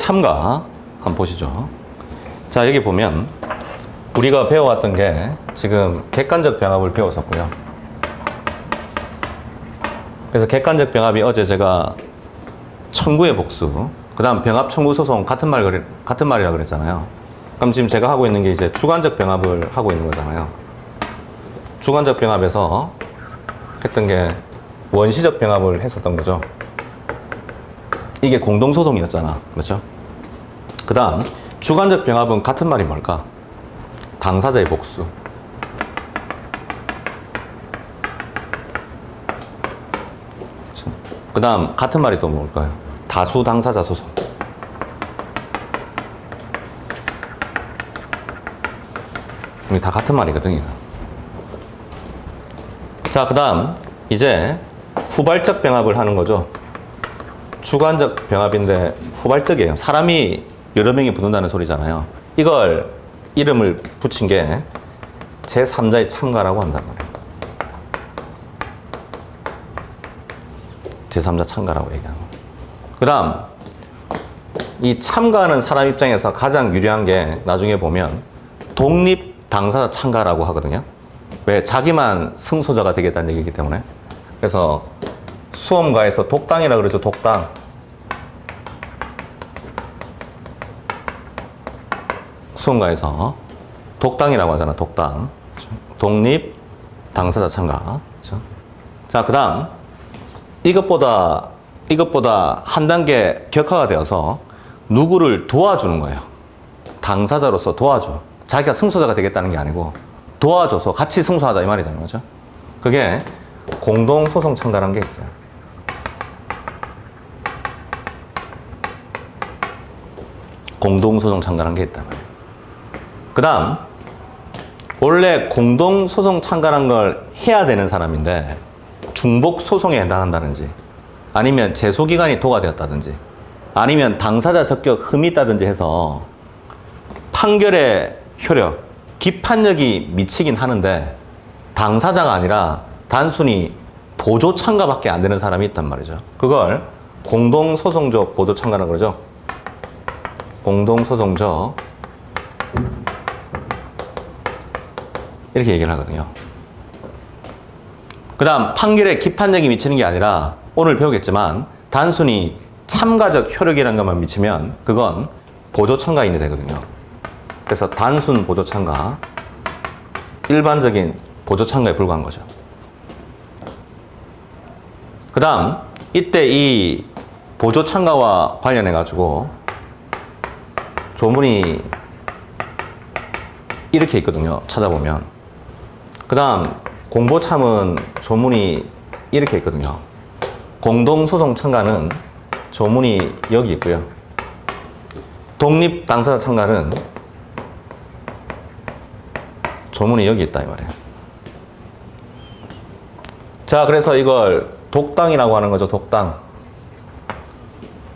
제3가 한번 보시죠. 자, 여기 보면 우리가 배워왔던 게 지금 객관적 병합을 배웠었고요. 그래서 객관적 병합이 어제 제가 청구의 복수, 그 다음 병합 청구 소송 같은 말이라 그랬잖아요. 그럼 지금 제가 하고 있는 게 이제 주관적 병합을 하고 있는 거잖아요. 주관적 병합에서 했던 게 원시적 병합을 했었던 거죠. 이게 공동소송이었잖아. 그렇죠? 그 다음 주관적 병합은 같은 말이 뭘까? 당사자의 복수. 그 다음 같은 말이 또 뭘까요? 다수 당사자 소송. 이게 다 같은 말이거든요. 자, 그 다음 이제 후발적 병합을 하는 거죠. 주관적 병합인데 후발적이에요. 사람이 여러 명이 붙는다는 소리잖아요. 이걸 이름을 붙인 게 제3자의 참가라고 한단 말이에요. 제3자 참가라고 얘기하는 거예요. 그 다음 이 참가하는 사람 입장에서 가장 유리한 게 나중에 보면 독립 당사자 참가라고 하거든요. 왜? 자기만 승소자가 되겠다는 얘기이기 때문에. 그래서 수험가에서 독당이라고 그러죠. 독당. 수험가에서 독당이라고 하잖아. 독당. 독립 당사자 참가. 그렇죠? 자, 그 다음 이것보다 한 단계 격화가 되어서 누구를 도와주는 거예요. 당사자로서 도와줘. 자기가 승소자가 되겠다는 게 아니고 도와줘서 같이 승소하자 이 말이잖아요. 그렇죠? 그게 공동소송 참가라는 게 있어요. 공동소송 참가라는 게 있단 말이에요. 그 다음 원래 공동소송 참가라는 걸 해야 되는 사람인데 중복소송에 해당한다든지 아니면 제소기간이 도과되었다든지 아니면 당사자 적격 흠이 있다든지 해서 판결의 효력, 기판력이 미치긴 하는데 당사자가 아니라 단순히 보조 참가밖에 안 되는 사람이 있단 말이죠. 그걸 공동소송적 보조 참가라고 그러죠. 공동소송적 이렇게 얘기를 하거든요. 그 다음 판결에 기판력이 미치는 게 아니라 오늘 배우겠지만 단순히 참가적 효력이라는 것만 미치면 그건 보조 참가인이 되거든요. 그래서 단순 보조 참가, 일반적인 보조 참가에 불과한 거죠. 그 다음 이때 이 보조 참가와 관련해 가지고 조문이 이렇게 있거든요. 찾아보면. 그 다음 공보참은 조문이 이렇게 있거든요. 공동소송 참가는 조문이 여기 있고요. 독립 당사자 참가는 조문이 여기 있다 이 말이에요. 자, 그래서 이걸 독당이라고 하는 거죠. 독당.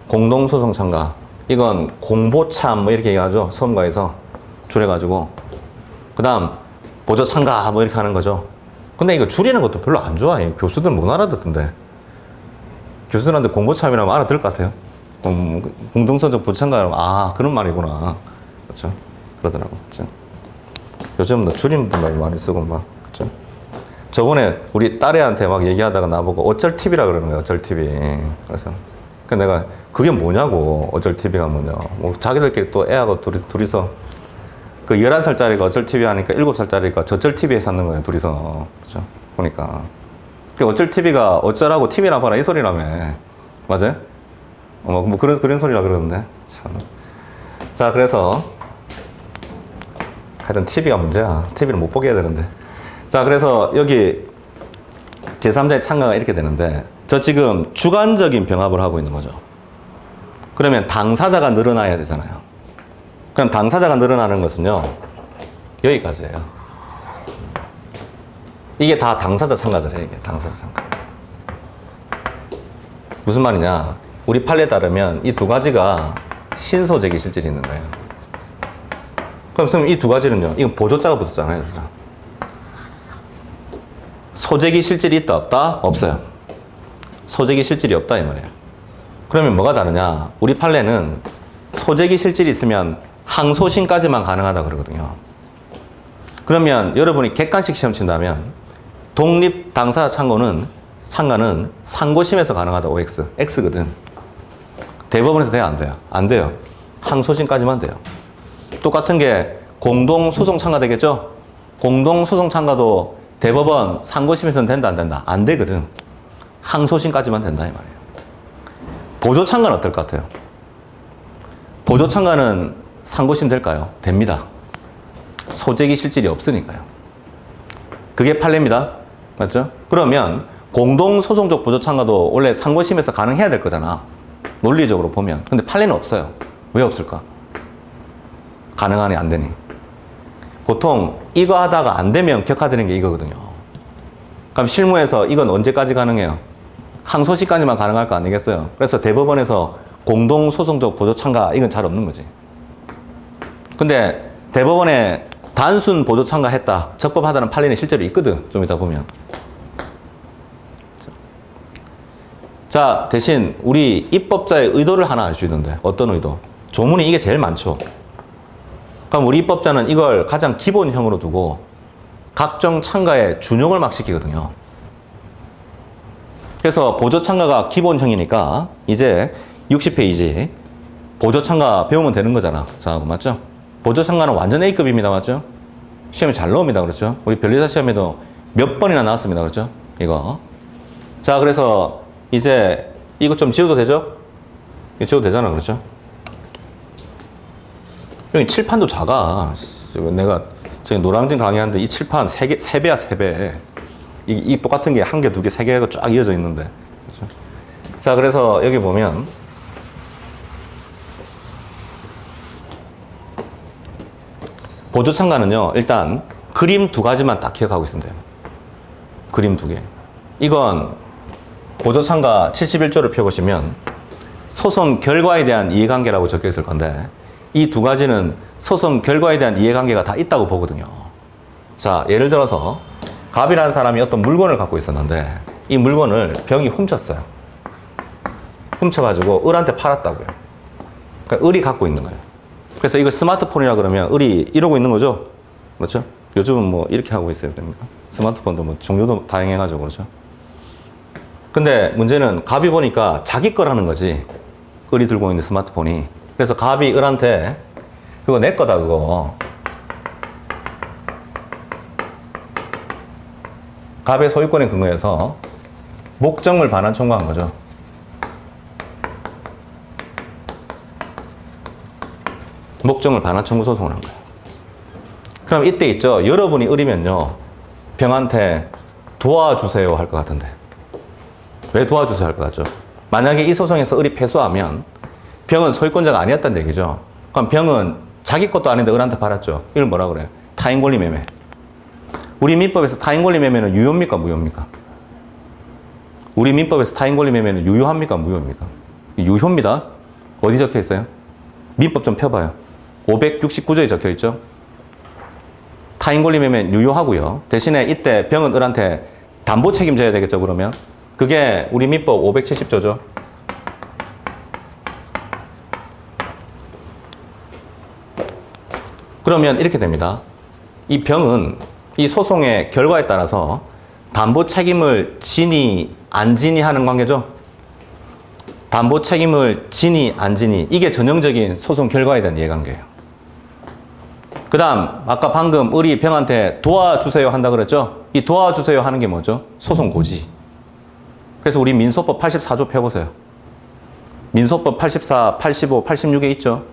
공동소송 참가. 이건 공보참 뭐 이렇게 얘기하죠. 수험가에서 줄여가지고. 그 다음 보조 참가 뭐 이렇게 하는 거죠. 근데 이거 줄이는 것도 별로 안 좋아해요. 교수들 못 알아듣던데. 교수들한테 공보참이라면 알아들 것 같아요. 공동소송 보조 참가라면 아 그런 말이구나. 그렇죠? 그러더라고. 그렇죠? 요즘은 줄이는 말 많이 쓰고 막. 그렇죠? 저번에 우리 딸애한테 막 얘기하다가 나보고 어쩔 TV라 그러는 거야. 어쩔 TV. 그래서 내가 그게 뭐냐고. 어쩔 TV가 뭐냐. 뭐 자기들끼리 또 애하고 둘이서 그 11살짜리가 어쩔 TV 하니까 7살짜리가 저쩔 TV에 샀는 거예요. 둘이서. 그렇죠? 보니까. 그 어쩔 TV가 어쩌라고 TV나 봐라 이 소리라며. 맞아요? 뭐 그런 소리라 그러는데. 참. 자, 그래서 하여튼 TV가 문제야. TV를 못 보게 해야 되는데. 자, 그래서 여기 제3자의 참가가 이렇게 되는데 저 지금 주관적인 병합을 하고 있는 거죠. 그러면 당사자가 늘어나야 되잖아요. 그럼 당사자가 늘어나는 것은요. 여기까지예요. 이게 다 당사자 참가들이에요. 이게 당사자 참가. 무슨 말이냐. 우리 판례에 따르면 이 두 가지가 신소재기 실질이 있는 거예요. 그럼 선생님 이 두 가지는요. 이건 보조자가 붙었잖아요. 소재기 실질이 있다 없다? 없어요. 소재기 실질이 없다 이 말이에요. 그러면 뭐가 다르냐? 우리 판례는 소재기 실질이 있으면 항소심까지만 가능하다 그러거든요. 그러면 여러분이 객관식 시험 친다면 독립 당사자 참가는 상고심에서 가능하다. OX. X거든. 대법원에서 돼요? 안 돼요? 안 돼요. 항소심까지만 돼요. 똑같은 게 공동소송 참가 되겠죠? 공동소송 참가도 대법원 상고심에서는 된다 안 된다? 안 되거든. 항소심까지만 된다 이 말이에요. 보조 참가는 어떨 것 같아요? 보조 참가는 상고심 될까요? 됩니다. 소재기 실질이 없으니까요. 그게 판례입니다. 맞죠? 그러면 공동소송적 보조 참가도 원래 상고심에서 가능해야 될 거잖아. 논리적으로 보면. 근데 판례는 없어요. 왜 없을까? 가능하니 안 되니. 보통 이거 하다가 안 되면 격하되는 게 이거거든요. 그럼 실무에서 이건 언제까지 가능해요? 항소시까지만 가능할 거 아니겠어요? 그래서 대법원에서 공동소송적 보조 참가 이건 잘 없는 거지. 근데 대법원에 단순 보조 참가했다, 적법하다는 판례는 실제로 있거든. 좀 이따 보면. 자, 대신 우리 입법자의 의도를 하나 알 수 있는데 어떤 의도? 조문이 이게 제일 많죠. 그럼 우리 입법자는 이걸 가장 기본형으로 두고 각종 참가의 준용을 막 시키거든요. 그래서 보조 참가가 기본형이니까 이제 60페이지 보조 참가 배우면 되는 거잖아. 자, 맞죠? 보조 참가는 완전 A급입니다. 맞죠? 시험에 잘 나옵니다. 그렇죠? 우리 변리사 시험에도 몇 번이나 나왔습니다. 그렇죠? 이거. 자, 그래서 이제 이거 좀 지워도 되죠? 이거 지워도 되잖아. 그렇죠? 여기 칠판도 작아. 내가 지금 노량진 강의하는데 이 칠판 3배야, 3배. 이 똑같은 게 한 개, 두 개, 세 개가 쫙 이어져 있는데. 그렇죠? 자, 그래서 여기 보면 보조 참가는요, 일단 그림 2가지만 딱 기억하고 있으면 돼요. 그림 2개. 이건 보조 참가 71조를 펴보시면 소송 결과에 대한 이해관계라고 적혀 있을 건데 이 2가지는 소송 결과에 대한 이해관계가 다 있다고 보거든요. 자, 예를 들어서 갑이라는 사람이 어떤 물건을 갖고 있었는데 이 물건을 병이 훔쳤어요. 훔쳐가지고 을한테 팔았다고요. 그러니까 을이 갖고 있는 거예요. 그래서 이걸 스마트폰이라 그러면 을이 이러고 있는 거죠. 그렇죠? 요즘은 뭐 이렇게 하고 있어야 됩니까? 스마트폰도 뭐 종류도 다양해가지고 그렇죠? 근데 문제는 갑이 보니까 자기 거라는 거지. 을이 들고 있는 스마트폰이. 그래서 갑이 을한테 그거 내 거다 그거. 갑의 소유권에 근거해서 목적물 반환 청구한 거죠. 목적물 반환 청구 소송을 한 거예요. 그럼 이때 있죠. 여러분이 을이면요. 병한테 도와주세요 할 것 같은데. 왜 도와주세요 할 것 같죠? 만약에 이 소송에서 을이 패소하면 병은 소유권자가 아니었다는 얘기죠. 그럼 병은 자기 것도 아닌데 을한테 팔았죠. 이걸 뭐라 그래요? 타인권리 매매. 우리 민법에서 타인권리 매매는 유효입니까? 무효입니까? 우리 민법에서 타인권리 매매는 유효합니까? 무효입니까? 유효입니다. 어디 적혀 있어요? 민법 좀 펴봐요. 569조에 적혀 있죠. 타인권리 매매는 유효하고요. 대신에 이때 병은 을한테 담보 책임져야 되겠죠. 그러면 그게 우리 민법 570조죠. 그러면 이렇게 됩니다. 이 병은 이 소송의 결과에 따라서 담보 책임을 지니 안 지니 하는 관계죠. 담보 책임을 지니 안 지니 이게 전형적인 소송 결과에 대한 이해관계예요. 그 다음 아까 방금 을이 병한테 도와주세요 한다 그랬죠. 이 도와주세요 하는 게 뭐죠? 소송 고지. 그래서 우리 민소법 84조 펴보세요. 민소법 84, 85, 86에 있죠.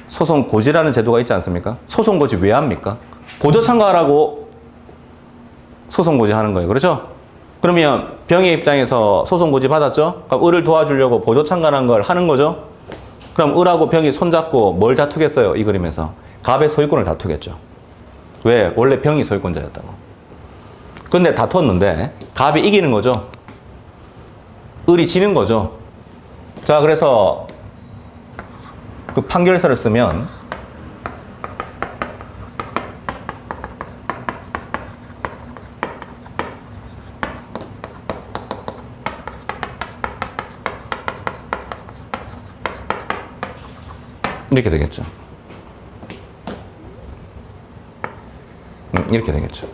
소송 고지라는 제도가 있지 않습니까? 소송 고지 왜 합니까? 보조 참가하라고 소송 고지 하는 거예요. 그렇죠? 그러면 병의 입장에서 소송 고지 받았죠? 그럼 을을 도와주려고 보조 참가라는 걸 하는 거죠? 그럼 을하고 병이 손잡고 뭘 다투겠어요? 이 그림에서. 갑의 소유권을 다투겠죠. 왜? 원래 병이 소유권자였다고. 근데 다퉜는데 갑이 이기는 거죠. 을이 지는 거죠. 자, 그래서 그 판결서를 쓰면 이렇게 되겠죠. 이렇게 되겠죠.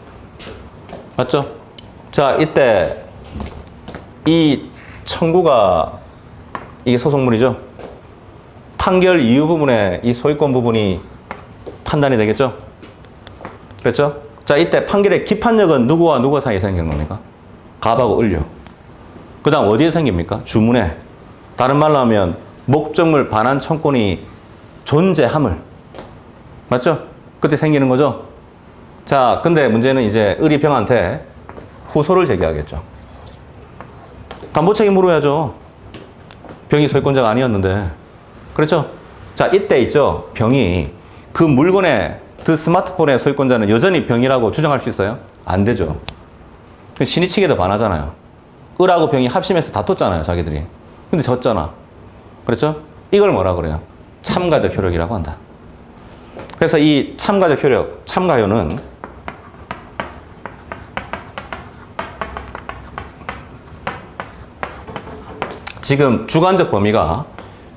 맞죠? 자, 이때 이 청구가 이게 소송물이죠. 판결 이후 부분에 이 소유권 부분이 판단이 되겠죠. 그렇죠? 자, 이때 판결의 기판력은 누구와 누구 사이에 생기는 겁니까? 갑하고 을요. 그 다음 어디에 생깁니까? 주문에. 다른 말로 하면 목적물 반환 청구권이 존재함을. 맞죠? 그때 생기는 거죠. 자, 근데 문제는 이제 을이 병한테 후소를 제기하겠죠. 담보책임 물어야죠. 병이 소유권자가 아니었는데. 그렇죠? 자, 이때 있죠. 병이 그 물건의 그 스마트폰의 소유권자는 여전히 병이라고 주장할 수 있어요? 안 되죠. 신이치게도 반하잖아요. 을하고 병이 합심해서 다퉜잖아요, 자기들이. 근데 졌잖아. 그렇죠? 이걸 뭐라 그래요? 참가적 효력이라고 한다. 그래서 이 참가적 효력, 참가효는 지금 주관적 범위가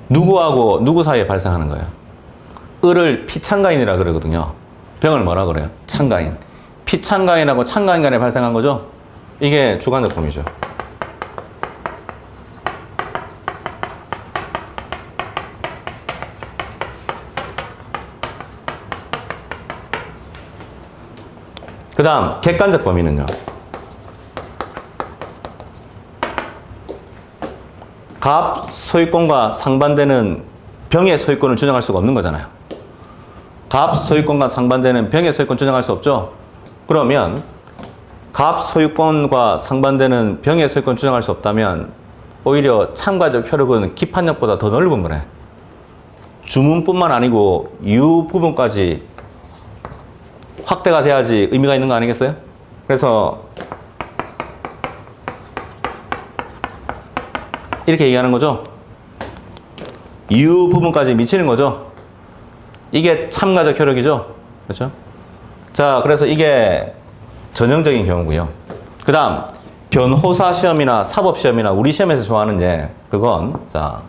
누구하고 누구 사이에 발생하는 거예요. 을을 피참가인이라 그러거든요. 병을 뭐라 그래요? 참가인. 피참가인하고 참가인 간에 발생한 거죠? 이게 주관적 범위죠. 그 다음 객관적 범위는요. 갑 소유권과 상반되는 병의 소유권을 주장할 수가 없는 거잖아요. 갑 소유권과 상반되는 병의 소유권 주장할 수 없죠. 그러면 갑 소유권과 상반되는 병의 소유권 주장할 수 없다면 오히려 참가적 효력은 기판력보다 더 넓은 거네. 주문뿐만 아니고 이유 부분까지 확대가 돼야지 의미가 있는 거 아니겠어요? 그래서 이렇게 얘기하는 거죠. 이유 부분까지 미치는 거죠. 이게 참가적 효력이죠. 그렇죠? 자, 그래서 이게 전형적인 경우고요. 그 다음 변호사 시험이나 사법 시험이나 우리 시험에서 좋아하는 예, 그건 자,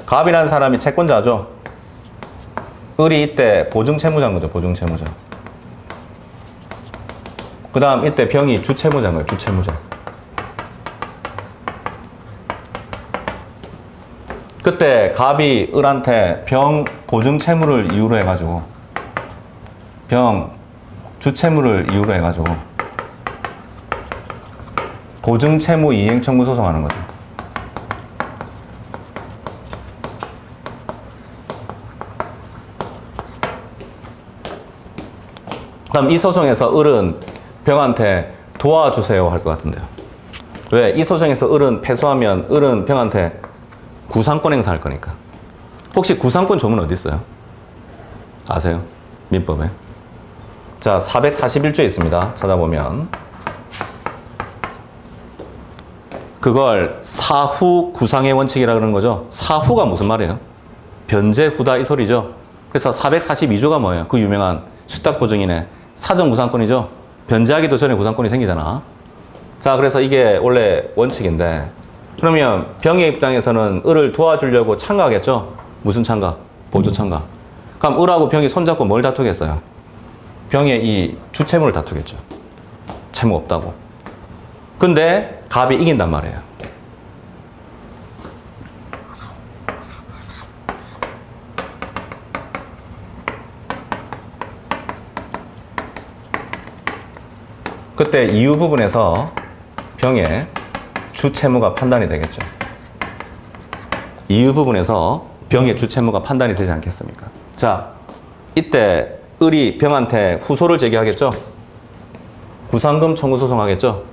갑이라는 사람이 채권자죠. 을이 이때 보증채무자인 거죠. 보증채무자. 그 다음 이때 병이 주채무자인 거예요. 주채무자. 그때 갑이 을한테 병 보증채무를 이유로 해가지고 병 주채무를 이유로 해가지고 보증채무 이행 청구 소송하는 거죠. 그다음 이 소송에서 을은 병한테 도와주세요 할 것 같은데요. 왜? 이 소송에서 을은 패소하면 을은 병한테 구상권 행사할 거니까. 혹시 구상권 조문 어디 있어요? 아세요? 민법에. 자, 441조에 있습니다. 찾아보면. 그걸 사후 구상의 원칙이라 그러는 거죠. 사후가 무슨 말이에요? 변제 후다 이 소리죠. 그래서 442조가 뭐예요? 그 유명한 수탁보증인의 사전 구상권이죠. 변제하기도 전에 구상권이 생기잖아. 자, 그래서 이게 원래 원칙인데 그러면 병의 입장에서는 을을 도와주려고 참가하겠죠? 무슨 참가? 보조 참가. 그럼 을하고 병이 손잡고 뭘 다투겠어요? 병의 이 주채무를 다투겠죠. 채무 없다고. 근데 갑이 이긴단 말이에요. 그때 이유 부분에서 병의 주채무가 판단이 되겠죠. 이유 부분에서 병의 주채무가 판단이 되지 않겠습니까? 자, 이때 을이 병한테 후소를 제기하겠죠. 구상금 청구 소송하겠죠.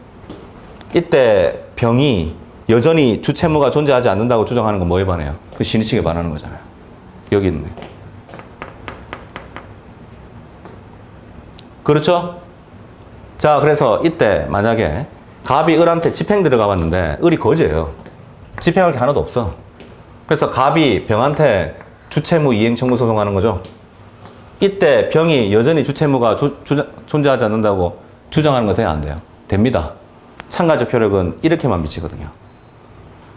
이때 병이 여전히 주채무가 존재하지 않는다고 주장하는 건 뭐에 반해요? 그 신의칙에 반하는 거잖아요. 여기 있네. 그렇죠? 자, 그래서 이때 만약에 갑이 을한테 집행 들어가 봤는데 을이 거지예요. 집행할 게 하나도 없어. 그래서 갑이 병한테 주채무 이행 청구 소송하는 거죠. 이때 병이 여전히 주채무가 존재하지 않는다고 주장하는 거 돼야 안 돼요? 됩니다. 참가적 효력은 이렇게만 미치거든요.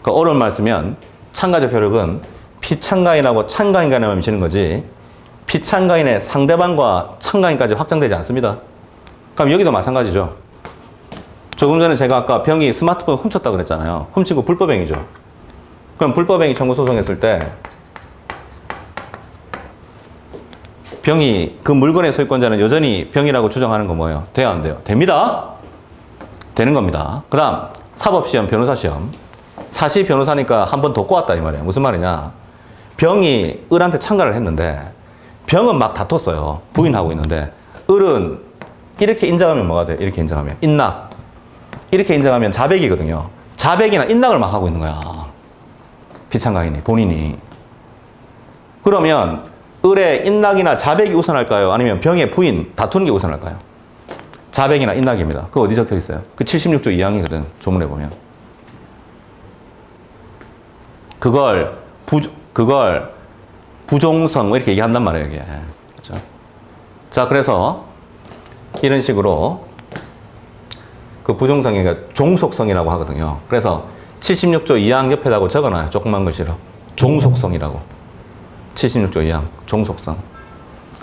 그러니까 옳은 말 쓰면 참가적 효력은 피창가인하고 창가인간에만 미치는 거지 피창가인의 상대방과 창가인까지 확장되지 않습니다. 그럼 여기도 마찬가지죠. 조금 전에 제가 아까 병이 스마트폰 훔쳤다고 그랬잖아요. 훔친 거 불법행위죠. 그럼 불법행위 청구 소송했을 때 병이 그 물건의 소유권자는 여전히 병이라고 주장하는 거 뭐예요? 돼요, 안 돼요? 됩니다. 되는 겁니다. 그 다음 사법시험, 변호사시험. 사시 변호사니까 한 번 더 꼬았다 이 말이에요. 무슨 말이냐? 병이 을한테 참가를 했는데 병은 막 다퉜어요. 부인하고 있는데 을은 이렇게 인정하면 뭐가 돼? 이렇게 인정하면 인낙. 이렇게 인정하면 자백이거든요. 자백이나 인낙을 막 하고 있는 거야. 피참가인이 본인이. 그러면 을의 인낙이나 자백이 우선할까요? 아니면 병의 부인 다투는 게 우선할까요? 자백이나 인낙입니다. 그거 어디 적혀 있어요? 그 76조 2항이거든. 조문에 보면. 그걸 부종성 뭐 이렇게 얘기한단 말이에요. 이게. 그렇죠? 자, 그래서 이런 식으로 그 부종성이 종속성이라고 하거든요. 그래서 76조 2항 옆에다가 적어놔요. 조그만 글씨로. 종속성이라고. 76조 2항, 종속성.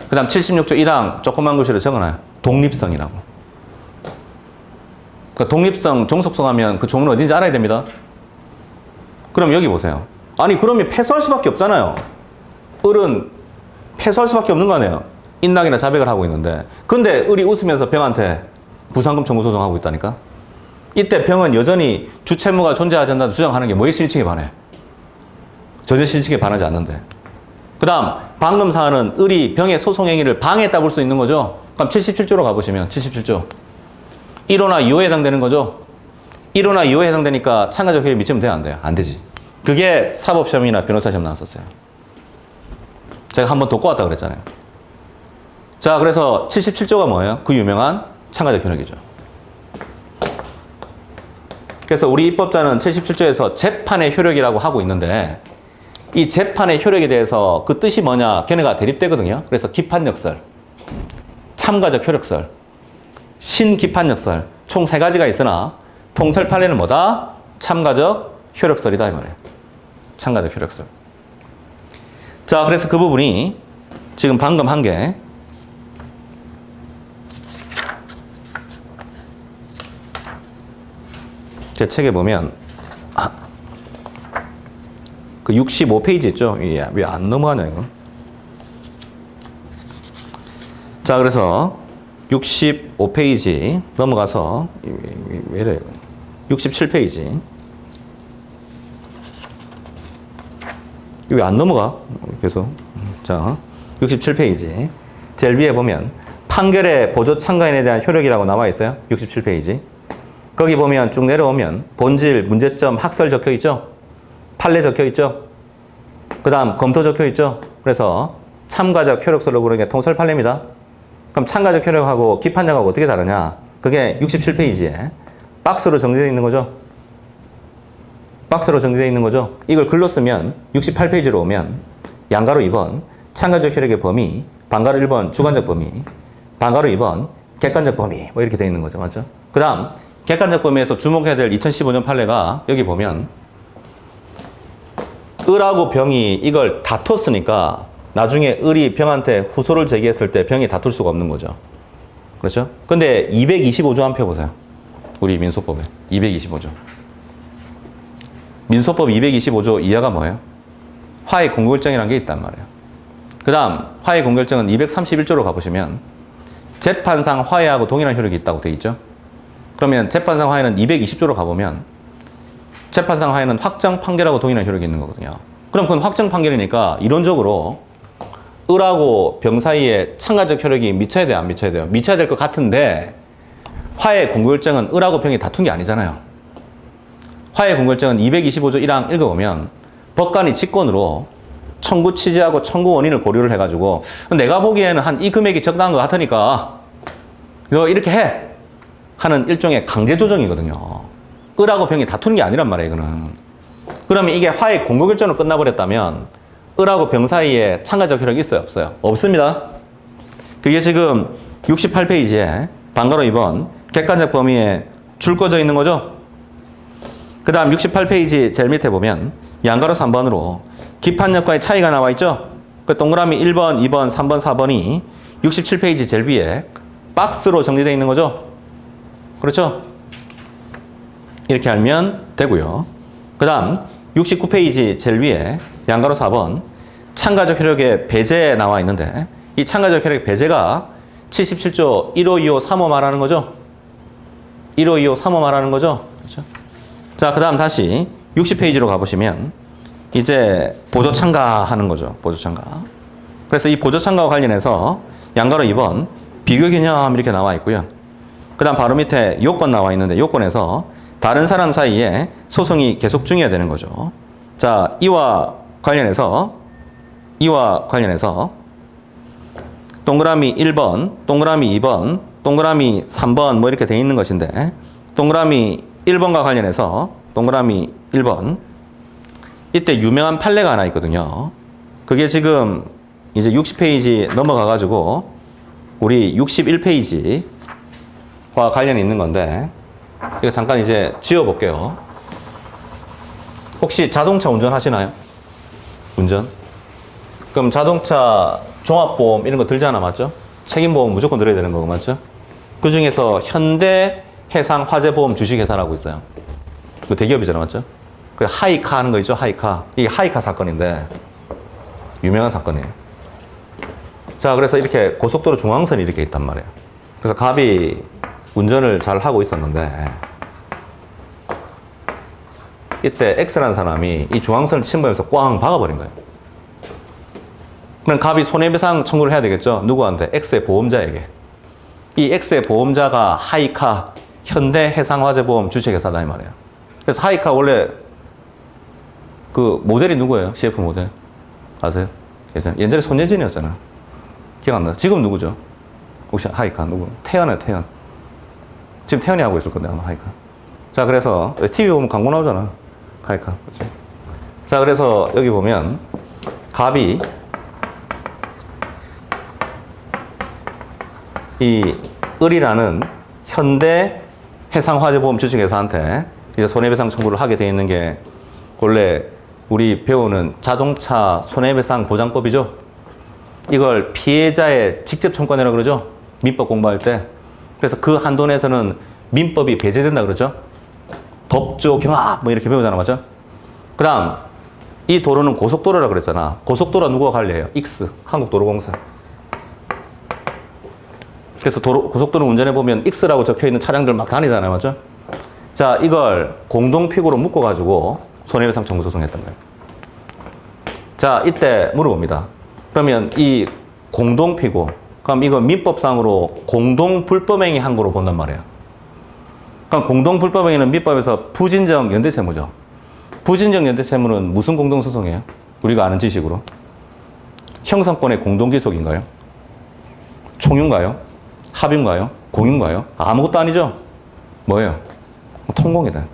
그 다음 76조 1항 조그만 글씨로 적어놔요. 독립성이라고. 그러니까 독립성, 종속성 하면 그 종은 어딘지 알아야 됩니다. 그럼 여기 보세요. 아니, 그러면 패소할 수밖에 없잖아요. 을은 패소할 수밖에 없는 거 아니에요. 인낙이나 자백을 하고 있는데. 근데 을이 웃으면서 병한테 부상금 청구 소송하고 있다니까? 이때 병은 여전히 주채무가 존재하지 않는다 주장하는 게 뭐의 실칙에 반해? 전혀 실칙에 반하지 않는데. 그 다음, 방금 사안은 을이 병의 소송행위를 방해했다 볼 수 있는 거죠? 그럼 77조로 가보시면, 77조. 1호나 2호에 해당되는 거죠? 1호나 2호에 해당되니까 참가적 효력이 미치면 돼요, 안 돼요? 안 되지. 그게 사법시험이나 변호사시험 나왔었어요. 제가 한 번 더 꼬았다 그랬잖아요. 자, 그래서 77조가 뭐예요? 그 유명한 참가적 효력이죠. 그래서 우리 입법자는 77조에서 재판의 효력이라고 하고 있는데 이 재판의 효력에 대해서 그 뜻이 뭐냐? 걔네가 대립되거든요. 그래서 기판역설, 참가적 효력설, 신기판역설 총 3가지가 있으나 통설 판례는 뭐다? 참가적 효력설이다 이 말이에요. 참가적 효력설. 자, 그래서 그 부분이 지금 방금 한 게 제 책에 보면 그 65페이지 있죠? 왜 안 넘어가냐 이거? 자, 그래서 65페이지 넘어가서 왜 이래? 67페이지. 왜 안 넘어가? 계속. 자, 67페이지. 제일 위에 보면 판결의 보조 참가인에 대한 효력이라고 나와 있어요. 67페이지. 거기 보면 쭉 내려오면 본질, 문제점, 학설 적혀 있죠? 판례 적혀 있죠? 그 다음 검토 적혀 있죠? 그래서 참가적 효력설로 부르는 게 통설 판례입니다. 그럼 참가적 효력하고 기판력하고 어떻게 다르냐? 그게 67페이지에 박스로 정리되어 있는 거죠? 박스로 정리되어 있는 거죠? 이걸 글로 쓰면 68페이지로 오면 양가로 2번 참가적 효력의 범위, 반가로 1번 주관적 범위, 반가로 2번 객관적 범위 뭐 이렇게 되어 있는 거죠. 맞죠? 그 다음 객관적 범위에서 주목해야 될 2015년 판례가 여기 보면 을하고 병이 이걸 다퉜으니까 나중에 을이 병한테 후소를 제기했을 때 병이 다툴 수가 없는 거죠. 그렇죠? 근데 225조 한 표 보세요. 우리 민소법에 225조. 민소법 225조 이하가 뭐예요? 화해 공고결정이라는 게 있단 말이에요. 그 다음 화해 공고결정은 231조로 가보시면 재판상 화해하고 동일한 효력이 있다고 되어 있죠. 그러면 재판상 화해는 220조로 가보면 재판상 화해는 확정 판결하고 동일한 효력이 있는 거거든요. 그럼 그건 확정 판결이니까 이론적으로 을하고 병 사이에 참가적 효력이 미쳐야 돼요, 안 미쳐야 돼요? 미쳐야 될 것 같은데 화해 공고결정은 을하고 병이 다툰 게 아니잖아요. 화해 공고결정은 225조 1항 읽어보면 법관이 직권으로 청구 취지하고 청구 원인을 고려를 해가지고 내가 보기에는 한 이 금액이 적당한 것 같으니까 너 이렇게 해 하는 일종의 강제 조정이거든요. 을하고 병이 다투는 게 아니란 말이에요, 이거는. 그러면 이게 화해 공고결정으로 끝나버렸다면 을하고 병 사이에 참가적 효력이 있어요, 없어요? 없습니다. 그게 지금 68페이지에 반가로 2번 객관적 범위에 줄 꺼져 있는 거죠. 그 다음 68페이지 제일 밑에 보면 양가로 3번으로 기판역과의 차이가 나와 있죠? 그 동그라미 1번, 2번, 3번, 4번이 67페이지 제일 위에 박스로 정리되어 있는 거죠? 그렇죠? 이렇게 알면 되고요. 그 다음 69페이지 제일 위에 양가로 4번 참가적 효력의 배제 나와 있는데 이 참가적 효력의 배제가 77조 1호, 2호, 3호 말하는 거죠? 1호, 2호, 3호 말하는 거죠? 그렇죠? 자, 그 다음 다시 60페이지로 가보시면 이제 보조 참가하는 거죠. 보조 참가. 그래서 이 보조 참가와 관련해서 양가로 2번 비교 개념 이렇게 나와 있고요. 그 다음 바로 밑에 요건 나와 있는데 요건에서 다른 사람 사이에 소송이 계속 중이어야 되는 거죠. 자, 이와 관련해서 동그라미 1번, 동그라미 2번, 동그라미 3번 뭐 이렇게 돼 있는 것인데 동그라미 1번과 관련해서 동그라미 1번 이때 유명한 판례가 하나 있거든요. 그게 지금 이제 60페이지 넘어가 가지고 우리 61페이지와 관련이 있는 건데 이거 잠깐 이제 지워 볼게요. 혹시 자동차 운전하시나요? 운전? 그럼 자동차 종합보험 이런 거 들잖아, 맞죠? 책임보험 무조건 들어야 되는 거고, 맞죠? 그 중에서 현대 해상 화재보험 주식회사라고 있어요. 그 대기업이잖아, 맞죠? 그 하이카 하는 거 있죠, 하이카. 이게 하이카 사건인데 유명한 사건이에요. 자, 그래서 이렇게 고속도로 중앙선이 이렇게 있단 말이에요. 그래서 갑이 운전을 잘 하고 있었는데 이때 X라는 사람이 이 중앙선을 침범해서 꽝 박아버린 거예요. 그럼 갑이 손해배상 청구를 해야 되겠죠? 누구한테? X의 보험자에게. 이 X의 보험자가 하이카 현대해상화재보험 주식회사다 이 말이에요. 그래서 하이카 원래 그 모델이 누구예요? CF 모델 아세요? 예전에 손예진이었잖아. 기억 안 나? 지금 누구죠? 혹시 하이카 누구? 태연이에요, 태연. 지금 태연이 하고 있을 건데 아마 하이카. 자, 그래서 TV 보면 광고 나오잖아. 하이카. 그렇지? 자, 그래서 여기 보면 갑이 이 을이라는 현대 해상화재보험 주식회사한테 이제 손해배상 청구를 하게 돼 있는 게 원래 우리 배우는 자동차 손해배상 보장법이죠. 이걸 피해자의 직접 청구권이라고 그러죠. 민법 공부할 때. 그래서 그 한도 내에서는 민법이 배제된다 그러죠. 법조, 경합 뭐 이렇게 배우잖아, 맞죠? 그 다음 이 도로는 고속도로라 그랬잖아. 고속도로 누구가 관리해요? 익스, 한국도로공사. 그래서 고속도로 운전해 보면 익스라고 적혀 있는 차량들 막 다니잖아요, 맞죠? 자, 이걸 공동피고로 묶어가지고 손해배상 청구 소송했던 거예요. 자, 이때 물어봅니다. 그러면 이 공동피고, 그럼 이거 민법상으로 공동불법행위 한 거로 본단 말이에요. 그럼 공동불법행위는 민법에서 부진정 연대채무죠. 부진정 연대채무는 무슨 공동소송이에요? 우리가 아는 지식으로. 형성권의 공동기속인가요? 총유인가요? 합유인가요? 공유인가요? 아무것도 아니죠? 뭐예요? 통공이다.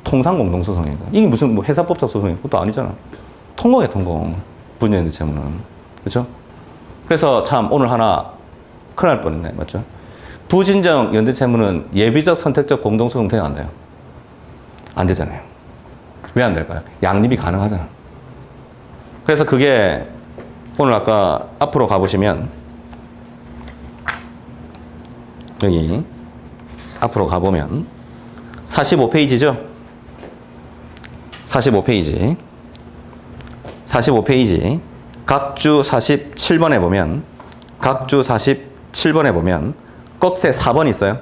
통상공동소송이다. 이게 무슨 뭐 회사법상 소송이 그것도 아니잖아. 통공이야, 통공. 부진정 연대채무는. 그렇죠? 그래서 참 오늘 하나 큰일 날 뻔했네, 맞죠? 부진정 연대채무는 예비적 선택적 공동소송 돼야 안 돼요? 안 되잖아요. 왜 안 될까요? 양립이 가능하잖아. 그래서 그게 오늘 아까 앞으로 가보시면 여기 앞으로 가보면 45페이지죠? 45페이지 각주 47번에 보면 꺽쇠 4번 있어요.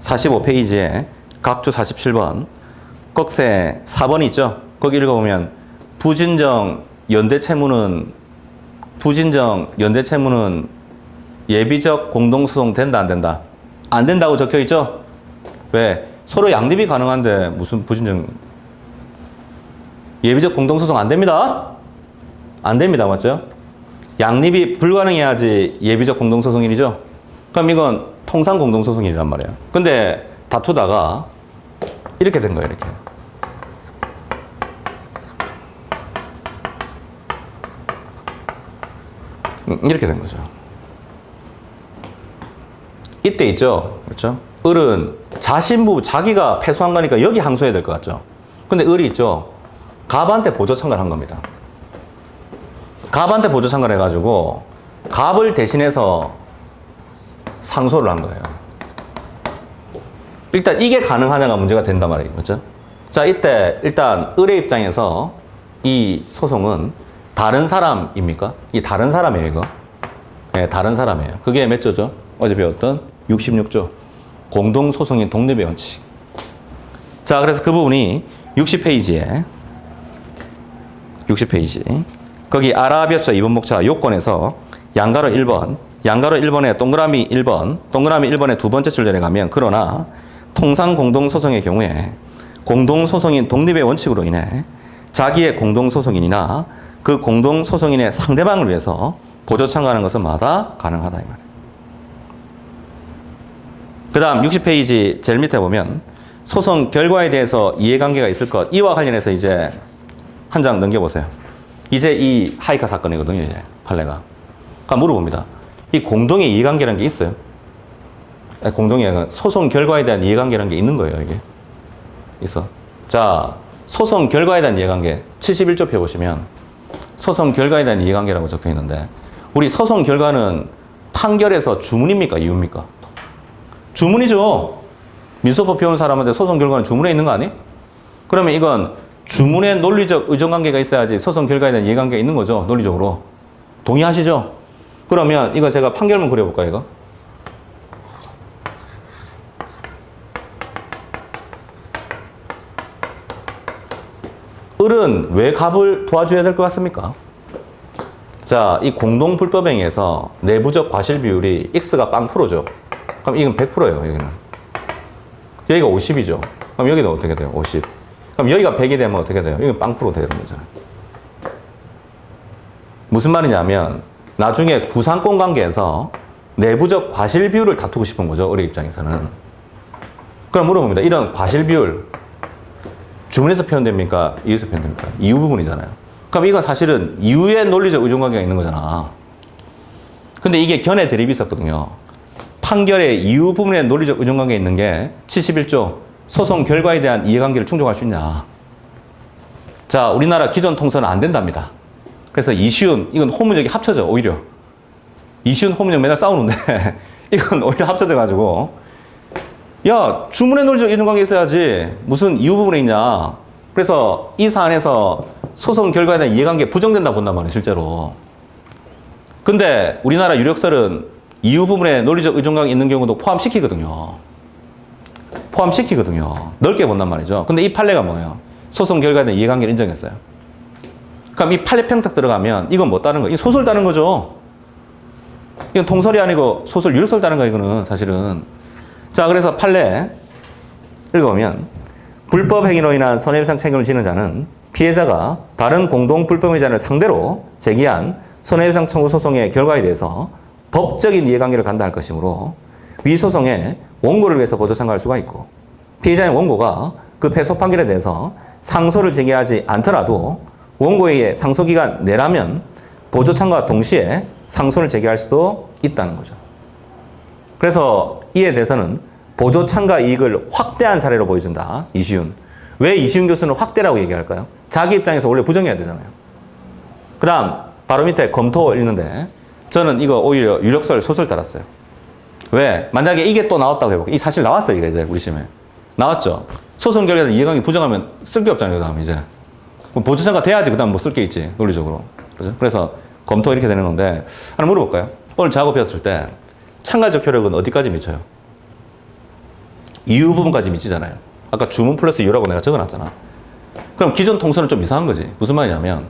45페이지에 각주 47번 꺽쇠 4번이 있죠. 거기 읽어보면 부진정 연대채무는 예비적 공동소송 된다 안 된다? 안 된다고 적혀 있죠. 왜? 서로 양립이 가능한데 무슨 부진정 예비적 공동소송 안 됩니다. 안 됩니다, 맞죠? 양립이 불가능해야지 예비적 공동소송일이죠. 그럼 이건 통상 공동소송이란 말이에요. 근데 다투다가 이렇게 된 거예요, 이렇게. 이렇게 된 거죠. 이때 있죠, 그렇죠? 을은 자신부 자기가 패소한 거니까 여기 항소해야 될 것 같죠. 근데 을이 있죠, 갑한테 보조 참가를 한 겁니다. 갑한테 보조 참가를 해가지고 갑을 대신해서 상소를 한 거예요. 일단 이게 가능하냐가 문제가 된단 말이에요. 그렇죠? 자, 이때 일단 을의 입장에서 이 소송은 다른 사람입니까? 이 다른 사람이에요, 이거. 네, 다른 사람이에요. 그게 몇 조죠? 어제 배웠던 66조. 공동소송인 독립의 원칙. 자, 그래서 그 부분이 60페이지에 거기 아라비아자 2번 목차 요건에서 양가로 1번, 양가로 1번에 동그라미 1번, 동그라미 1번에 두 번째 줄절에 가면 그러나 통상 공동소송의 경우에 공동소송인 독립의 원칙으로 인해 자기의 공동소송인이나 그 공동소송인의 상대방을 위해서 보조 참가하는 것은 마다 가능하다 이 말이에요. 그 다음 60페이지 제일 밑에 보면 소송 결과에 대해서 이해관계가 있을 것, 이와 관련해서 이제 한 장 넘겨보세요. 이제 이 하이카 사건이거든요, 이제 판례가. 그러니까 물어봅니다. 이 공동의 이해관계라는 게 있어요? 공동의 소송 결과에 대한 이해관계라는 게 있는 거예요, 이게. 있어. 자, 소송 결과에 대한 이해관계 71조 펴 보시면 소송 결과에 대한 이해관계라고 적혀 있는데 우리 소송 결과는 판결에서 주문입니까, 이유입니까? 주문이죠. 민소법 배운 사람한테 소송 결과는 주문에 있는 거 아니? 그러면 이건 주문에 논리적 의존관계가 있어야지 소송 결과에 대한 이해관계가 있는 거죠, 논리적으로. 동의하시죠? 그러면 이거 제가 판결문 그려볼까요, 이거? 을은 왜 갑을 도와줘야 될 것 같습니까? 자, 이 공동불법행위에서 내부적 과실 비율이 x가 0%죠. 그럼 이건 100%예요, 여기는. 여기가 50이죠. 그럼 여기는 어떻게 돼요? 50. 그럼 여기가 100이 되면 어떻게 돼요? 이건 0% 되는 거잖아요. 무슨 말이냐면 나중에 구상권 관계에서 내부적 과실 비율을 다투고 싶은 거죠, 을의 입장에서는. 그럼 물어봅니다. 이런 과실 비율 주문에서 표현됩니까? 이유에서 표현됩니까? 이유 부분이잖아요. 그럼 이건 사실은 이유의 논리적 의존관계가 있는 거잖아. 근데 이게 견해 대립이 있었거든요. 판결의 이유 부분에 논리적 의존관계가 있는 게 71조 소송 결과에 대한 이해관계를 충족할 수 있냐. 자, 우리나라 기존 통선은 안 된답니다. 그래서 이시훈, 이건 호문역이 합쳐져, 오히려. 이시훈, 호문역 맨날 싸우는데 이건 오히려 합쳐져가지고 야, 주문의 논리적 의존관계 있어야지 무슨 이유 부분에 있냐. 그래서 이 사안에서 소송 결과에 대한 이해관계 부정된다고 본단 말이에요, 실제로. 근데 우리나라 유력설은 이유 부분에 논리적 의존관계 있는 경우도 포함시키거든요. 넓게 본단 말이죠. 근데 이 판례가 뭐예요? 소송 결과에 대한 이해관계를 인정했어요. 그럼 이 판례 평석 들어가면 이건 뭐 따른 거예요? 이 소설 따른 거죠. 이건 통설이 아니고 소설 유력설 따른 거예요, 이거는 사실은. 자, 그래서 판례 읽어보면 불법 행위로 인한 손해배상 책임을 지는 자는 피해자가 다른 공동 불법행위자를 상대로 제기한 손해배상 청구 소송의 결과에 대해서 법적인 이해관계를 간다할 것이므로 위 소송의 원고를 위해서 보조 참가할 수가 있고 피해자의 원고가 그 패소 판결에 대해서 상소를 제기하지 않더라도 원고에 의해 상소기간 내라면 보조 참가와 동시에 상소를 제기할 수도 있다는 거죠. 그래서 이에 대해서는 보조 참가 이익을 확대한 사례로 보여준다. 이시훈. 왜 이시훈 교수는 확대라고 얘기할까요? 자기 입장에서 원래 부정해야 되잖아요. 그 다음 바로 밑에 검토 읽는데 저는 이거 오히려 유력설 소설 따랐어요. 왜? 만약에 이게 또 나왔다고 해볼게요. 이 사실 나왔어요, 이게 이제 우리 시험에. 나왔죠. 소송 결과에 이해관계 부정하면 쓸 게 없잖아요, 그 다음 이제. 보조 참가 돼야지 그 다음 뭐 쓸 게 있지, 논리적으로. 그렇죠? 그래서 검토 이렇게 되는 건데 하나 물어볼까요? 오늘 작업했을 때 참가적 효력은 어디까지 미쳐요? 이유 부분까지 미치잖아요. 아까 주문 플러스 이유라고 내가 적어놨잖아. 그럼 기존 통선은 좀 이상한 거지. 무슨 말이냐면